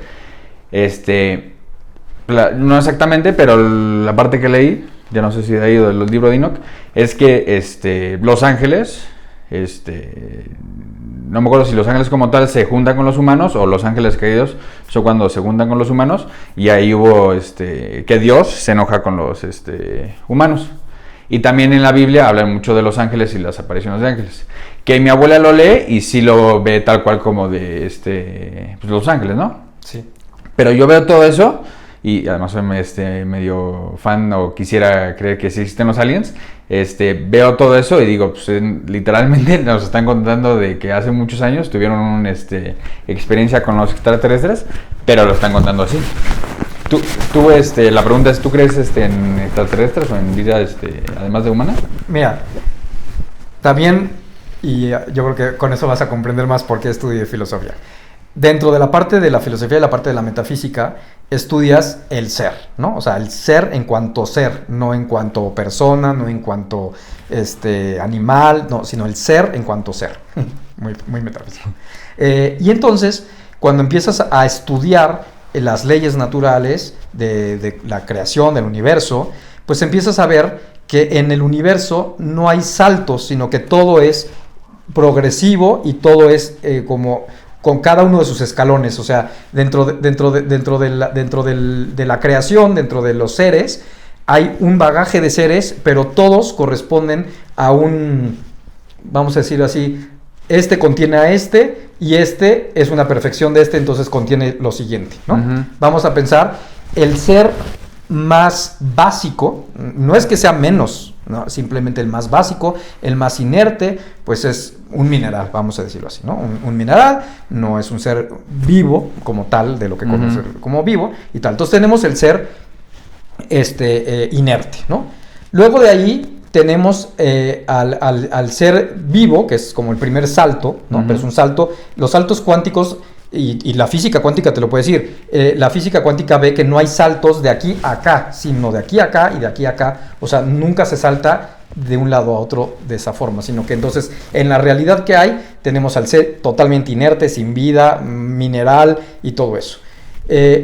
Speaker 1: no exactamente, pero la parte que leí, ya no sé si de ahí o del libro de Enoch, es que los ángeles, no me acuerdo si los ángeles como tal se juntan con los humanos o los ángeles caídos son cuando se juntan con los humanos, y ahí hubo que Dios se enoja con los humanos. Y también en la Biblia hablan mucho de los ángeles y las apariciones de ángeles, que mi abuela lo lee y sí lo ve tal cual como de pues los ángeles, ¿no?
Speaker 2: Sí.
Speaker 1: Pero yo veo todo eso y además soy medio fan o quisiera creer que sí existen los aliens. Veo todo eso y digo, pues literalmente nos están contando de que hace muchos años tuvieron una experiencia con los extraterrestres, pero lo están contando así. La pregunta es, ¿tú crees en extraterrestres o en vida además de humana?
Speaker 2: Mira, también, y yo creo que con eso vas a comprender más por qué estudié filosofía. Dentro de la parte de la filosofía y la parte de la metafísica, estudias el ser, ¿no? O sea, el ser en cuanto ser, no en cuanto persona, no en cuanto animal, no, sino el ser en cuanto ser. Muy, muy metafísico. Y entonces, cuando empiezas a estudiar las leyes naturales de la creación del universo, pues empiezas a ver que en el universo no hay saltos, sino que todo es progresivo y todo es como con cada uno de sus escalones, o sea, dentro de la creación, dentro de los seres, hay un bagaje de seres, pero todos corresponden a vamos a decirlo así, contiene a y es una perfección de entonces contiene lo siguiente, ¿no? Uh-huh. Vamos a pensar, el ser más básico, no es que sea menos, ¿no? Simplemente el más básico, el más inerte, pues es un mineral, vamos a decirlo así, ¿no? Un mineral no es un ser vivo como tal, de lo que conoce como vivo y tal. Entonces tenemos el ser inerte, ¿no? Luego de ahí tenemos al ser vivo, que es como el primer salto, ¿no? Pero es un salto, los saltos cuánticos Y la física cuántica te lo puede decir. La física cuántica ve que no hay saltos de aquí a acá, sino de aquí a acá y de aquí a acá. O sea, nunca se salta de un lado a otro de esa forma, sino que entonces en la realidad que hay tenemos al ser totalmente inerte, sin vida, mineral y todo eso.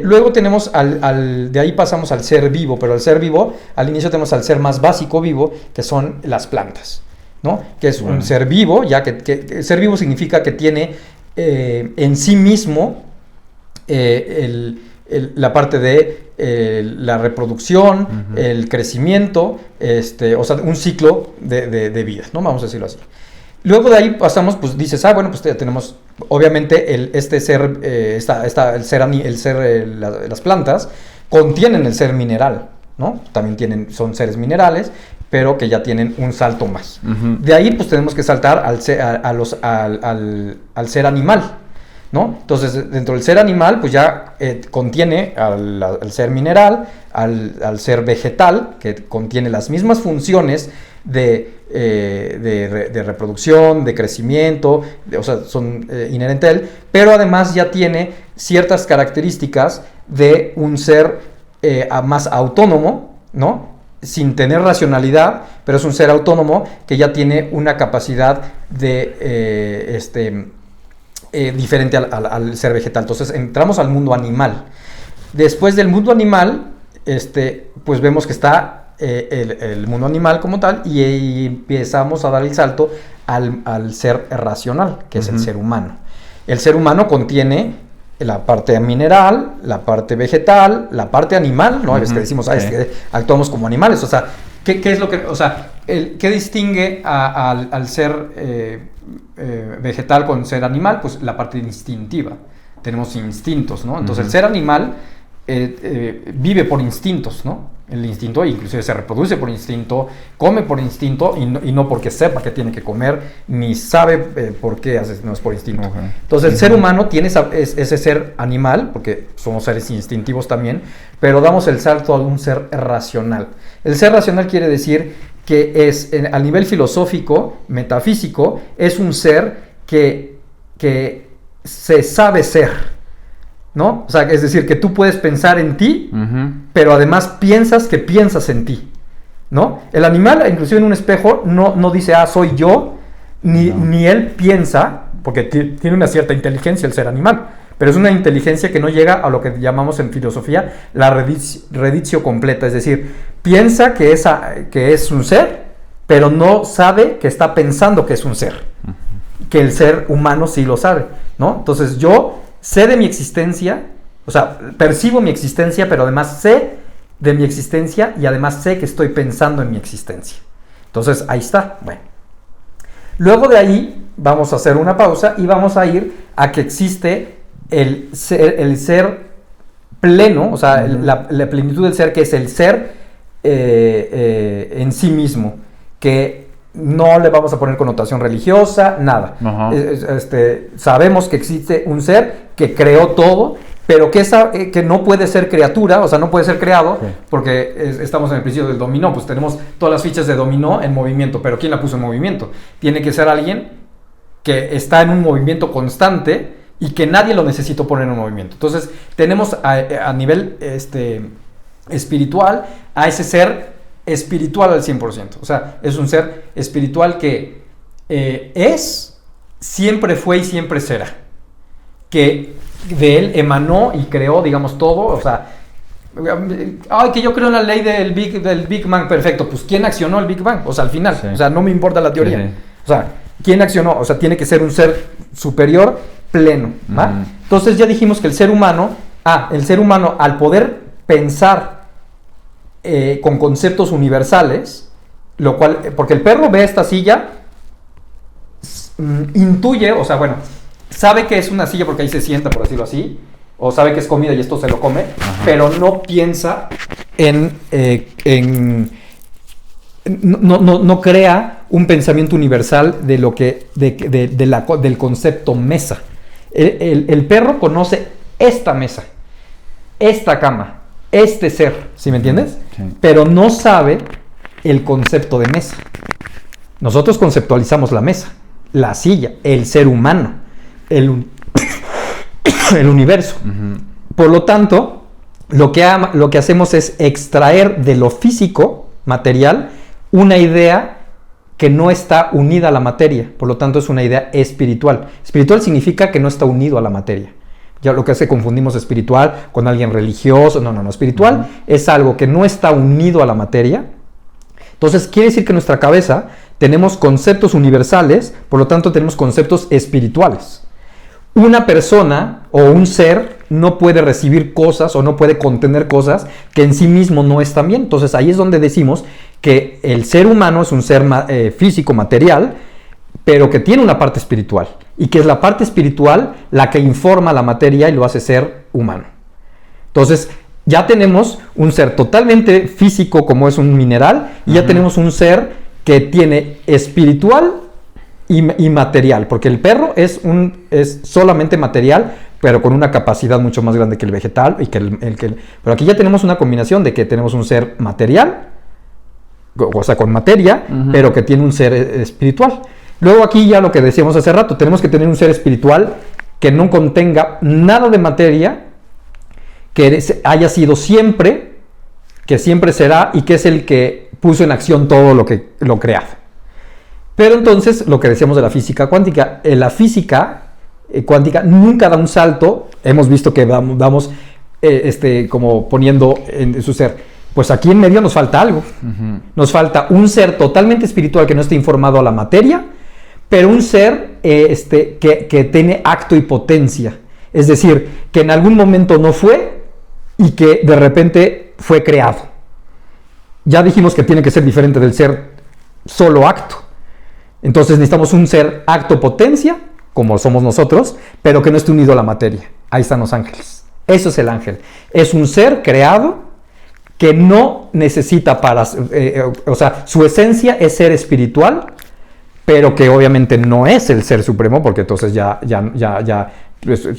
Speaker 2: Luego tenemos de ahí pasamos al ser vivo, pero al ser vivo, al inicio tenemos al ser más básico vivo, que son las plantas, ¿no? Que es un ser vivo, ya que ser vivo significa que tiene en sí mismo la parte de la reproducción, el crecimiento, o sea, un ciclo de vida, ¿no? Vamos a decirlo así. Luego de ahí pasamos, pues dices, bueno, pues ya tenemos, obviamente, las plantas contienen el ser mineral, ¿no? También son seres minerales, pero que ya tienen un salto más. De ahí, pues tenemos que saltar al ser animal, ¿no? Entonces, dentro del ser animal, pues ya contiene al ser mineral, al ser vegetal, que contiene las mismas funciones de reproducción, de crecimiento, o sea, son inherentes a él, pero además ya tiene ciertas características de un ser más autónomo, ¿no? Sin tener racionalidad, pero es un ser autónomo que ya tiene una capacidad de diferente al ser vegetal. Entonces entramos al mundo animal. Después del mundo animal, pues vemos que está el mundo animal como tal, y empezamos a dar el salto al ser racional, que es el ser humano. El ser humano contiene la parte mineral, la parte vegetal, la parte animal, ¿no? Es que decimos, es que actuamos como animales. O sea, ¿qué es lo que, o sea, qué distingue al ser vegetal con ser animal? Pues la parte instintiva. Tenemos instintos, ¿no? Entonces el ser animal vive por instintos, ¿no? El instinto inclusive se reproduce por instinto, come por instinto y no porque sepa que tiene que comer, ni sabe por qué hace, no es por instinto. Entonces el ser humano tiene ese ser animal, porque somos seres instintivos también, pero damos el salto a un ser racional. El ser racional quiere decir que a nivel filosófico, metafísico, es un ser que se sabe ser, ¿no? O sea, es decir, que tú puedes pensar en ti, pero además piensas que piensas en ti, ¿no? El animal, inclusive en un espejo, no dice, soy yo, ni él piensa, porque tiene una cierta inteligencia el ser animal, pero es una inteligencia que no llega a lo que llamamos en filosofía la reditio completa, es decir, piensa que es un ser, pero no sabe que está pensando que es un ser, que el ser humano sí lo sabe, ¿no? Entonces yo sé de mi existencia, o sea, percibo mi existencia, pero además sé de mi existencia y además sé que estoy pensando en mi existencia. Entonces, ahí está. Bueno. Luego de ahí vamos a hacer una pausa y vamos a ir a que existe el ser pleno, o sea, la plenitud del ser, que es el ser en sí mismo, que no le vamos a poner connotación religiosa, nada. Sabemos que existe un ser que creó todo, pero que no puede ser criatura, o sea, no puede ser creado, porque estamos en el principio del dominó, pues tenemos todas las fichas de dominó en movimiento, pero ¿quién la puso en movimiento? Tiene que ser alguien que está en un movimiento constante y que nadie lo necesitó poner en movimiento. Entonces, tenemos a nivel espiritual a ese ser espiritual al 100%. O sea, es un ser espiritual que siempre fue y siempre será. Que de él emanó y creó, digamos, todo. O sea, que yo creo en la ley del Big Bang, perfecto. Pues, ¿quién accionó el Big Bang? O sea, al final. Sí. O sea, no me importa la teoría. Sí. O sea, ¿quién accionó? O sea, tiene que ser un ser superior pleno. ¿Va? Entonces, ya dijimos que el ser humano, al poder pensar con conceptos universales, lo cual, porque el perro ve esta silla, intuye, o sea, bueno, sabe que es una silla porque ahí se sienta, por decirlo así, o sabe que es comida y esto se lo come, pero no piensa no crea un pensamiento universal de lo que del concepto mesa. El perro conoce esta mesa, esta cama, este ser, ¿sí me entiendes? Sí. Pero no sabe el concepto de mesa. Nosotros conceptualizamos la mesa, la silla, el ser humano, el universo. Por lo tanto, lo que hacemos es extraer de lo físico, material, una idea que no está unida a la materia. Por lo tanto, es una idea espiritual. Espiritual significa que no está unido a la materia. Ya lo que hace confundimos espiritual con alguien religioso. No. Espiritual es algo que no está unido a la materia. Entonces, quiere decir que en nuestra cabeza tenemos conceptos universales, por lo tanto, tenemos conceptos espirituales. Una persona o un ser no puede recibir cosas o no puede contener cosas que en sí mismo no están bien. Entonces, ahí es donde decimos que el ser humano es un ser físico, material, pero que tiene una parte espiritual, y que es la parte espiritual la que informa la materia y lo hace ser humano. Entonces, ya tenemos un ser totalmente físico como es un mineral, y ya tenemos un ser que tiene espiritual y material, porque el perro es solamente material, pero con una capacidad mucho más grande que el vegetal, pero aquí ya tenemos una combinación de que tenemos un ser material, o sea, con materia, pero que tiene un ser espiritual. Luego aquí ya lo que decíamos hace rato, tenemos que tener un ser espiritual que no contenga nada de materia, que haya sido siempre, que siempre será, y que es el que puso en acción todo lo creado. Pero entonces, lo que decíamos de la física cuántica, la física cuántica nunca da un salto. Hemos visto que vamos como poniendo en su ser. Pues aquí en medio nos falta algo. Nos falta un ser totalmente espiritual que no esté informado a la materia, pero un ser que tiene acto y potencia. Es decir, que en algún momento no fue y que de repente fue creado. Ya dijimos que tiene que ser diferente del ser solo acto. Entonces necesitamos un ser acto-potencia, como somos nosotros, pero que no esté unido a la materia. Ahí están los ángeles. Eso es el ángel. Es un ser creado que no necesita o sea, su esencia es ser espiritual, pero que obviamente no es el ser supremo, porque entonces ya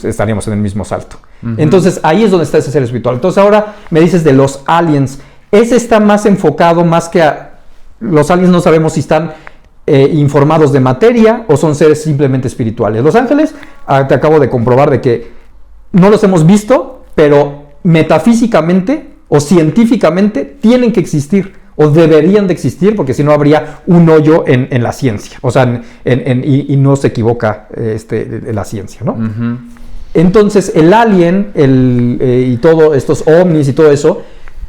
Speaker 2: estaríamos en el mismo salto. Entonces ahí es donde está ese ser espiritual. Entonces ahora me dices de los aliens. Ese está más enfocado más que los aliens. No sabemos si están informados de materia o son seres simplemente espirituales. Los ángeles, te acabo de comprobar de que no los hemos visto, pero metafísicamente o científicamente tienen que existir o deberían de existir, porque si no habría un hoyo en la ciencia, o sea, y no se equivoca la ciencia, ¿no? Entonces el alien y todos estos ovnis y todo eso,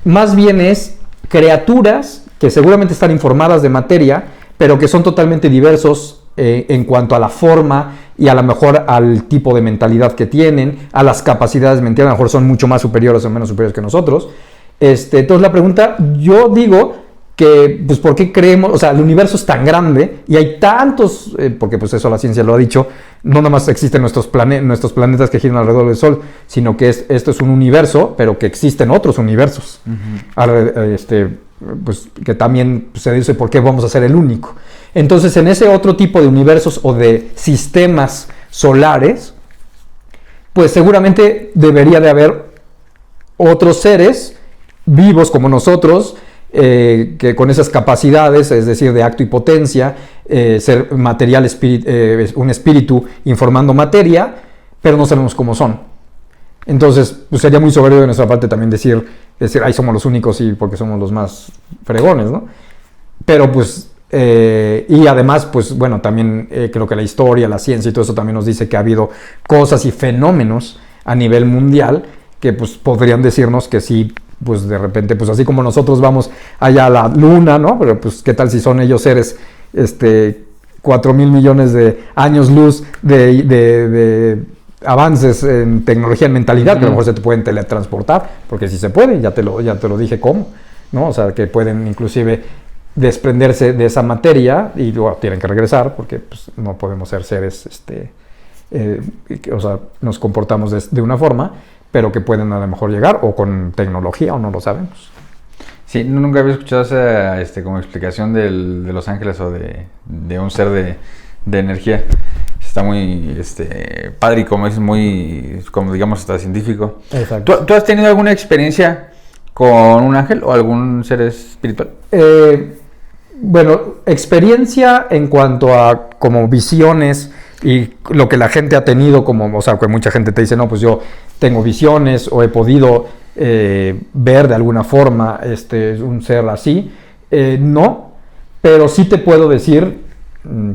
Speaker 2: más bien es criaturas que seguramente están informadas de materia, pero que son totalmente diversos en cuanto a la forma y a lo mejor al tipo de mentalidad que tienen, a las capacidades mentales. A lo mejor son mucho más superiores o menos superiores que nosotros. Entonces la pregunta, yo digo que, pues, ¿por qué creemos? O sea, el universo es tan grande y hay tantos, porque pues eso la ciencia lo ha dicho, no nada más existen nuestros planetas que giran alrededor del Sol, sino que esto es un universo, pero que existen otros universos. Pues que también se dice por qué vamos a ser el único. Entonces, en ese otro tipo de universos o de sistemas solares, pues seguramente debería de haber otros seres vivos como nosotros, que con esas capacidades, es decir, de acto y potencia, ser material, un espíritu informando materia, pero no sabemos cómo son. Entonces, pues sería muy soberbio de nuestra parte también decir, ahí somos los únicos y porque somos los más fregones, ¿no? Pero pues, y además, pues bueno, también creo que la historia, la ciencia y todo eso también nos dice que ha habido cosas y fenómenos a nivel mundial que pues podrían decirnos que sí, pues de repente, pues así como nosotros vamos allá a la luna, ¿no? Pero pues qué tal si son ellos seres, 4,000 millones de años luz de avances en tecnología, en mentalidad, que a lo mejor se te pueden teletransportar, porque sí se puede, ya te lo dije cómo, ¿no? O sea, que pueden inclusive desprenderse de esa materia y luego tienen que regresar, porque pues, no podemos ser seres, o sea, nos comportamos de una forma, pero que pueden a lo mejor llegar, o con tecnología, o no lo sabemos.
Speaker 1: Sí, nunca había escuchado esa como explicación de los ángeles o de un ser de energía. Está muy padre y como es muy, como digamos, hasta científico.
Speaker 2: Exacto.
Speaker 1: ¿Tú has tenido alguna experiencia con un ángel o algún ser espiritual?
Speaker 2: Bueno, experiencia en cuanto a como visiones y lo que la gente ha tenido, como, o sea, que mucha gente te dice, no, pues yo tengo visiones o he podido ver de alguna forma un ser así. No, pero sí te puedo decir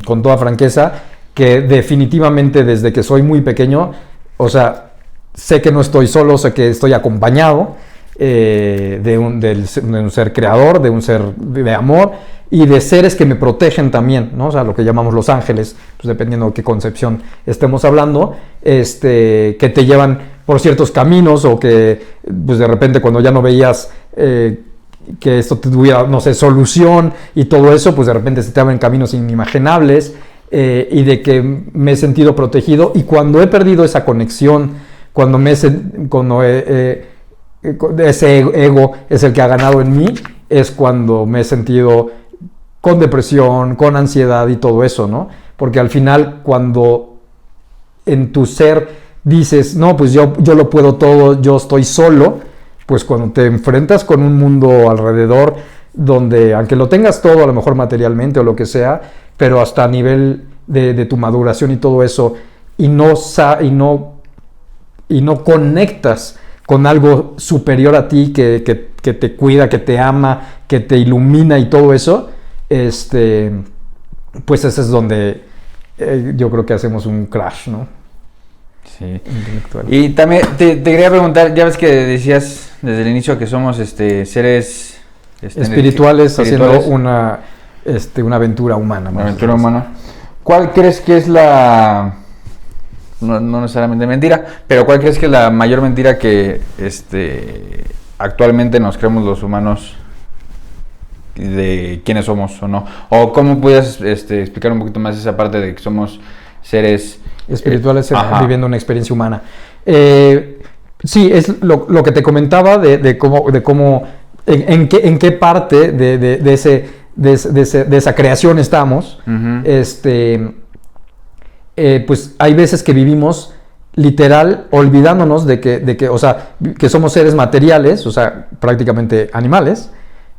Speaker 2: con toda franqueza que definitivamente desde que soy muy pequeño, o sea, sé que no estoy solo, sé que estoy acompañado de un ser creador, de un ser de amor y de seres que me protegen también, ¿no? O sea, lo que llamamos los ángeles, pues dependiendo de qué concepción estemos hablando, que te llevan por ciertos caminos o que pues de repente cuando ya no veías que esto tuviera, no sé, solución y todo eso, pues de repente se te abren caminos inimaginables y de que me he sentido protegido, y cuando he perdido esa conexión, cuando ese ego es el que ha ganado en mí, es cuando me he sentido con depresión, con ansiedad y todo eso, ¿no? Porque al final cuando en tu ser dices, no, pues yo lo puedo todo, yo estoy solo, pues cuando te enfrentas con un mundo alrededor donde, aunque lo tengas todo, a lo mejor materialmente o lo que sea, pero hasta a nivel de tu maduración y todo eso, y no conectas con algo superior a ti que te cuida, que te ama, que te ilumina y todo eso, pues ese es donde yo creo que hacemos un crash, ¿no?
Speaker 1: Sí. Y también te quería preguntar, ya ves que decías desde el inicio que somos seres
Speaker 2: espirituales haciendo una aventura humana.
Speaker 1: Una aventura humana. ¿Cuál crees que es la, no necesariamente mentira, pero cuál crees que es la mayor mentira que actualmente nos creemos los humanos de quiénes somos o no? ¿O cómo pudieras explicar un poquito más esa parte de que somos seres
Speaker 2: espirituales viviendo una experiencia humana? Sí, es lo que te comentaba de cómo en qué parte de esa creación estamos. Pues hay veces que vivimos literal olvidándonos de que, o sea, que somos seres materiales, o sea, prácticamente animales,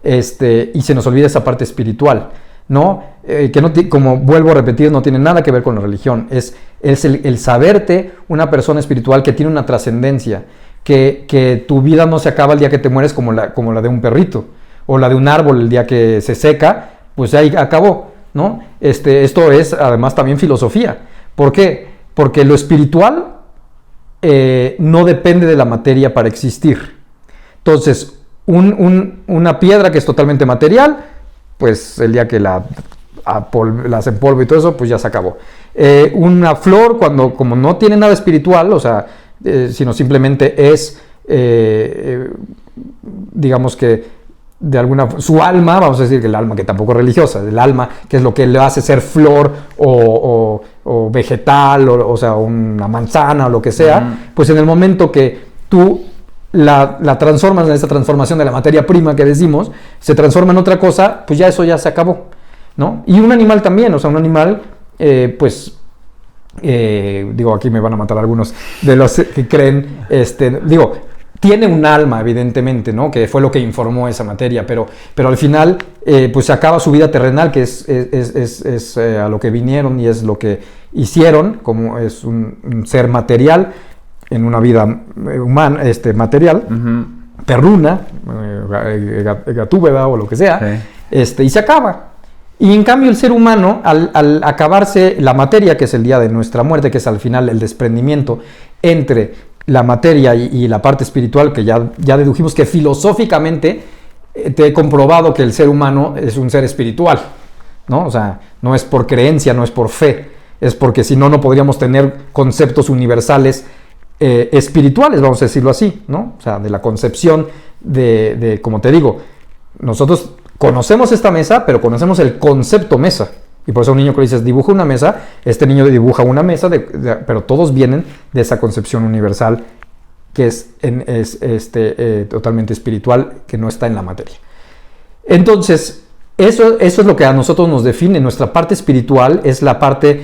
Speaker 2: y se nos olvida esa parte espiritual, ¿no? Que no, como vuelvo a repetir, no tiene nada que ver con la religión, es el saberte una persona espiritual que tiene una trascendencia, que tu vida no se acaba el día que te mueres como la de un perrito, o la de un árbol el día que se seca, pues ahí acabó, ¿no? Esto es además también filosofía. ¿Por qué? Porque lo espiritual no depende de la materia para existir. Entonces, una piedra que es totalmente material, pues el día que la hacen polvo y todo eso, pues ya se acabó. Una flor, como no tiene nada espiritual, o sea, sino simplemente es, digamos que de su alma, vamos a decir que el alma, que tampoco es religiosa, el alma, que es lo que le hace ser flor o vegetal, o sea, una manzana o lo que sea, pues en el momento que tú la transformas en esa transformación de la materia prima que decimos, se transforma en otra cosa, pues ya eso ya se acabó, ¿no? Y un animal también, o sea, un animal, digo, aquí me van a matar algunos de los que creen, tiene un alma, evidentemente, ¿no? Que fue lo que informó esa materia, pero al final, pues se acaba su vida terrenal, que es a lo que vinieron y es lo que hicieron, como es un ser material en una vida humana, material, perruna, gatúbeda o lo que sea, sí. Y se acaba. Y en cambio el ser humano, al acabarse la materia, que es el día de nuestra muerte, que es al final el desprendimiento entre la materia y la parte espiritual, que ya dedujimos que filosóficamente te he comprobado que el ser humano es un ser espiritual, ¿no? O sea, no es por creencia, no es por fe, es porque si no, no podríamos tener conceptos universales espirituales, vamos a decirlo así, ¿no? O sea, de la concepción de como te digo, nosotros conocemos esta mesa, pero conocemos el concepto mesa. Y por eso a un niño que le dices, dibuja una mesa, este niño dibuja una mesa, pero todos vienen de esa concepción universal que es totalmente espiritual, que no está en la materia. Entonces, eso es lo que a nosotros nos define. Nuestra parte espiritual es la parte...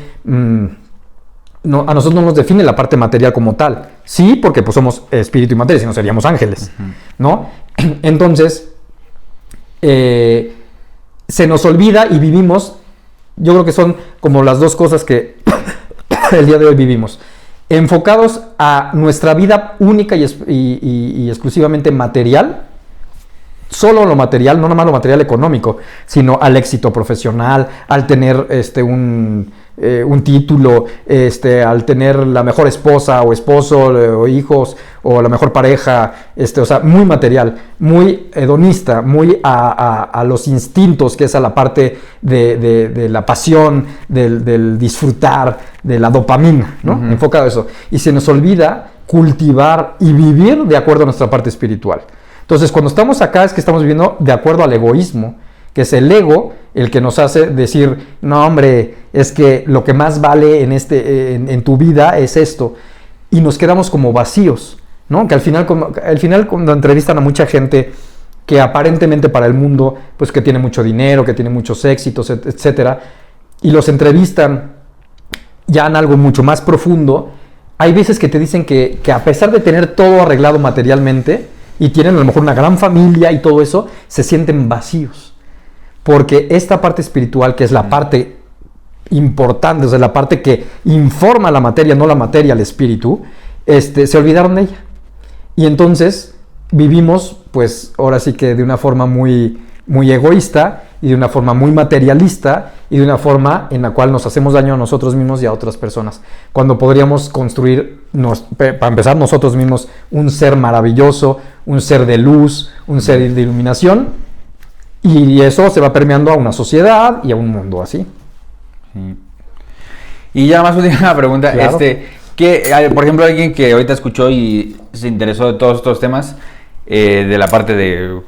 Speaker 2: No, a nosotros no nos define la parte material como tal. Sí, porque pues somos espíritu y materia, si no seríamos ángeles, ¿no? Entonces, se nos olvida y vivimos... Yo creo que son como las dos cosas que el día de hoy vivimos, enfocados a nuestra vida única y exclusivamente material, solo lo material, no nomás lo material económico, sino al éxito profesional, al tener un título, al tener la mejor esposa o esposo o hijos o la mejor pareja, o sea, muy material, muy hedonista, muy a los instintos, que es a la parte de la pasión, del disfrutar, de la dopamina, ¿no? Uh-huh. Enfocado a eso. Y se nos olvida cultivar y vivir de acuerdo a nuestra parte espiritual. Entonces, cuando estamos acá es que estamos viviendo de acuerdo al egoísmo, que es el ego el que nos hace decir, no hombre, es que lo que más vale en tu vida es esto. Y nos quedamos como vacíos, ¿no? Que al final cuando entrevistan a mucha gente que aparentemente para el mundo, pues que tiene mucho dinero, que tiene muchos éxitos, etcétera, y los entrevistan ya en algo mucho más profundo, hay veces que te dicen que a pesar de tener todo arreglado materialmente, y tienen a lo mejor una gran familia y todo eso, se sienten vacíos. Porque esta parte espiritual, que es la parte importante, o sea, la parte que informa la materia, no la materia, el espíritu, se olvidaron de ella. Y entonces vivimos, pues ahora sí que de una forma muy, muy egoísta y de una forma muy materialista y de una forma en la cual nos hacemos daño a nosotros mismos y a otras personas. Cuando podríamos construir, para empezar, nosotros mismos un ser maravilloso, un ser de luz, un ser de iluminación, y eso se va permeando a una sociedad y a un mundo así.
Speaker 1: Sí. Y ya más última pregunta,
Speaker 2: claro.
Speaker 1: Por ejemplo, alguien que ahorita escuchó y se interesó de todos estos temas, de la parte de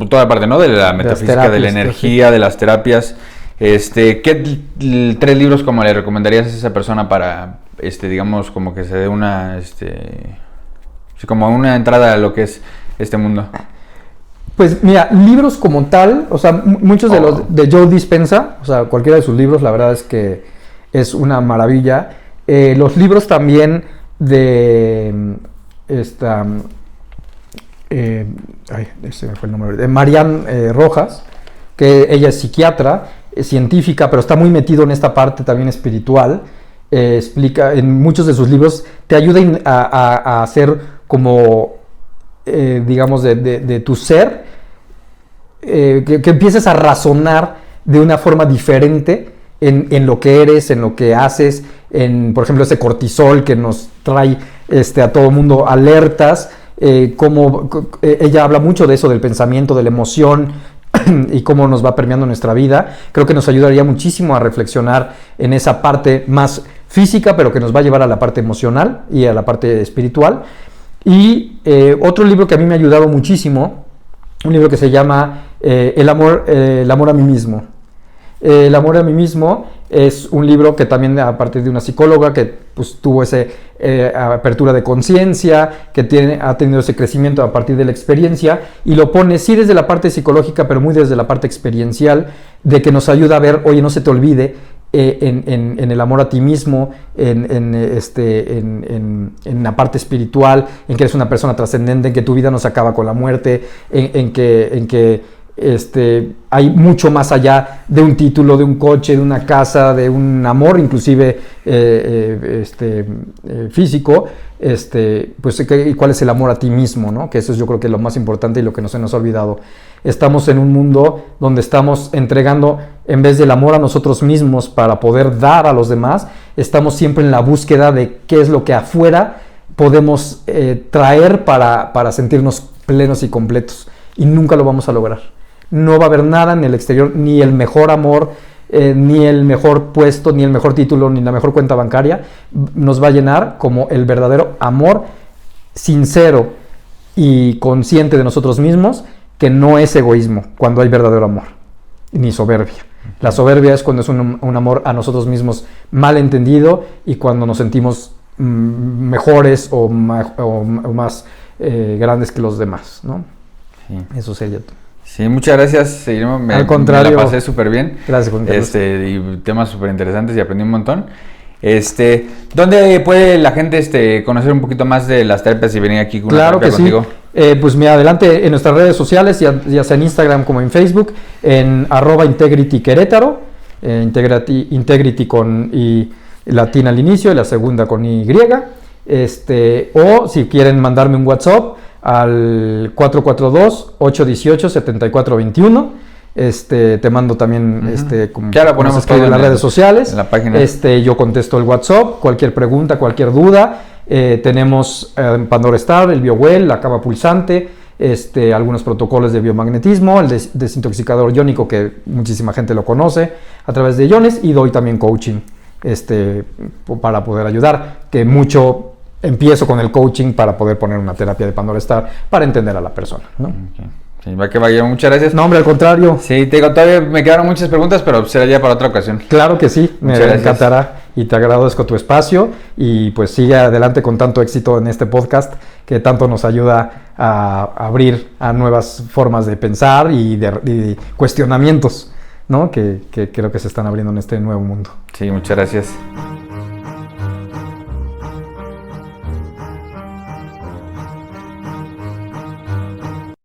Speaker 1: toda la parte, ¿no? De la metafísica, terapias, de la energía, sí, de las terapias. ¿Qué 3 libros como le recomendarías a esa persona para, digamos, como que se dé una, como una entrada a lo que es este mundo?
Speaker 2: Pues mira, libros como tal, o sea, muchos de los de Joe Dispenza, o sea, cualquiera de sus libros, la verdad es que es una maravilla. Los libros también de se me fue el nombre, de Marianne Rojas, que ella es psiquiatra, es científica, pero está muy metido en esta parte también espiritual. Explica en muchos de sus libros, te ayuda a hacer como, digamos, de tu ser, que empieces a razonar de una forma diferente en lo que eres, en lo que haces, por ejemplo, ese cortisol que nos trae a todo mundo alertas. Como ella habla mucho de eso, del pensamiento, de la emoción y cómo nos va permeando nuestra vida. Creo que nos ayudaría muchísimo a reflexionar en esa parte más física, pero que nos va a llevar a la parte emocional y a la parte espiritual. Y otro libro que a mí me ha ayudado muchísimo, un libro que se llama El amor a mí mismo. El amor a mí mismo es un libro que también, a partir de una psicóloga que pues tuvo esa apertura de conciencia, que ha tenido ese crecimiento a partir de la experiencia, y lo pone sí desde la parte psicológica, pero muy desde la parte experiencial, de que nos ayuda a ver, oye, no se te olvide, en el amor a ti mismo, en la parte espiritual, en que eres una persona trascendente, en que tu vida no se acaba con la muerte, en que hay mucho más allá de un título, de un coche, de una casa, de un amor, inclusive físico, pues cuál es el amor a ti mismo, ¿no? Que eso es, yo creo que es lo más importante y lo que no se nos ha olvidado. Estamos en un mundo donde estamos entregando, en vez del amor a nosotros mismos para poder dar a los demás, estamos siempre en la búsqueda de qué es lo que afuera podemos traer para sentirnos plenos y completos, y nunca lo vamos a lograr. No va a haber nada en el exterior, ni el mejor amor, ni el mejor puesto, ni el mejor título, ni la mejor cuenta bancaria nos va a llenar como el verdadero amor sincero y consciente de nosotros mismos, que no es egoísmo cuando hay verdadero amor, ni soberbia. La soberbia es cuando es un amor a nosotros mismos mal entendido y cuando nos sentimos mejores o más grandes que los demás, ¿no? Sí. Eso sería todo.
Speaker 1: Sí, muchas gracias, Guillermo.
Speaker 2: Al contrario,
Speaker 1: me la pasé súper bien.
Speaker 2: Gracias, Juan Carlos.
Speaker 1: Y temas súper interesantes y aprendí un montón. ¿Dónde puede la gente conocer un poquito más de las terapias y venir aquí con
Speaker 2: claro
Speaker 1: una terapia
Speaker 2: que
Speaker 1: contigo?
Speaker 2: Sí. Pues mira, adelante en nuestras redes sociales, ya sea en Instagram como en Facebook, en @IntegrityQuerétaro, Integrity con latina al inicio y la segunda con Y. O si quieren mandarme un WhatsApp al 442-818-7421. Te mando también como
Speaker 1: ya lo ponemos todo
Speaker 2: en las redes sociales.
Speaker 1: En la página.
Speaker 2: Yo contesto el WhatsApp, cualquier pregunta, cualquier duda. Tenemos Pandora Star, el BioWell, la cama pulsante, algunos protocolos de biomagnetismo, el desintoxicador iónico que muchísima gente lo conoce a través de iones, y doy también coaching para poder ayudar, que mucho empiezo con el coaching para poder poner una terapia de Pandora Star para entender a la persona, ¿no?
Speaker 1: Okay. Sí, va que vaya, muchas gracias.
Speaker 2: No, hombre, al contrario.
Speaker 1: Sí, te digo, todavía me quedaron muchas preguntas, pero será ya para otra ocasión.
Speaker 2: Claro que sí, me encantará y te agradezco tu espacio y pues sigue adelante con tanto éxito en este podcast que tanto nos ayuda a abrir a nuevas formas de pensar y de cuestionamientos, ¿no? que creo que se están abriendo en este nuevo mundo.
Speaker 1: Sí, muchas gracias.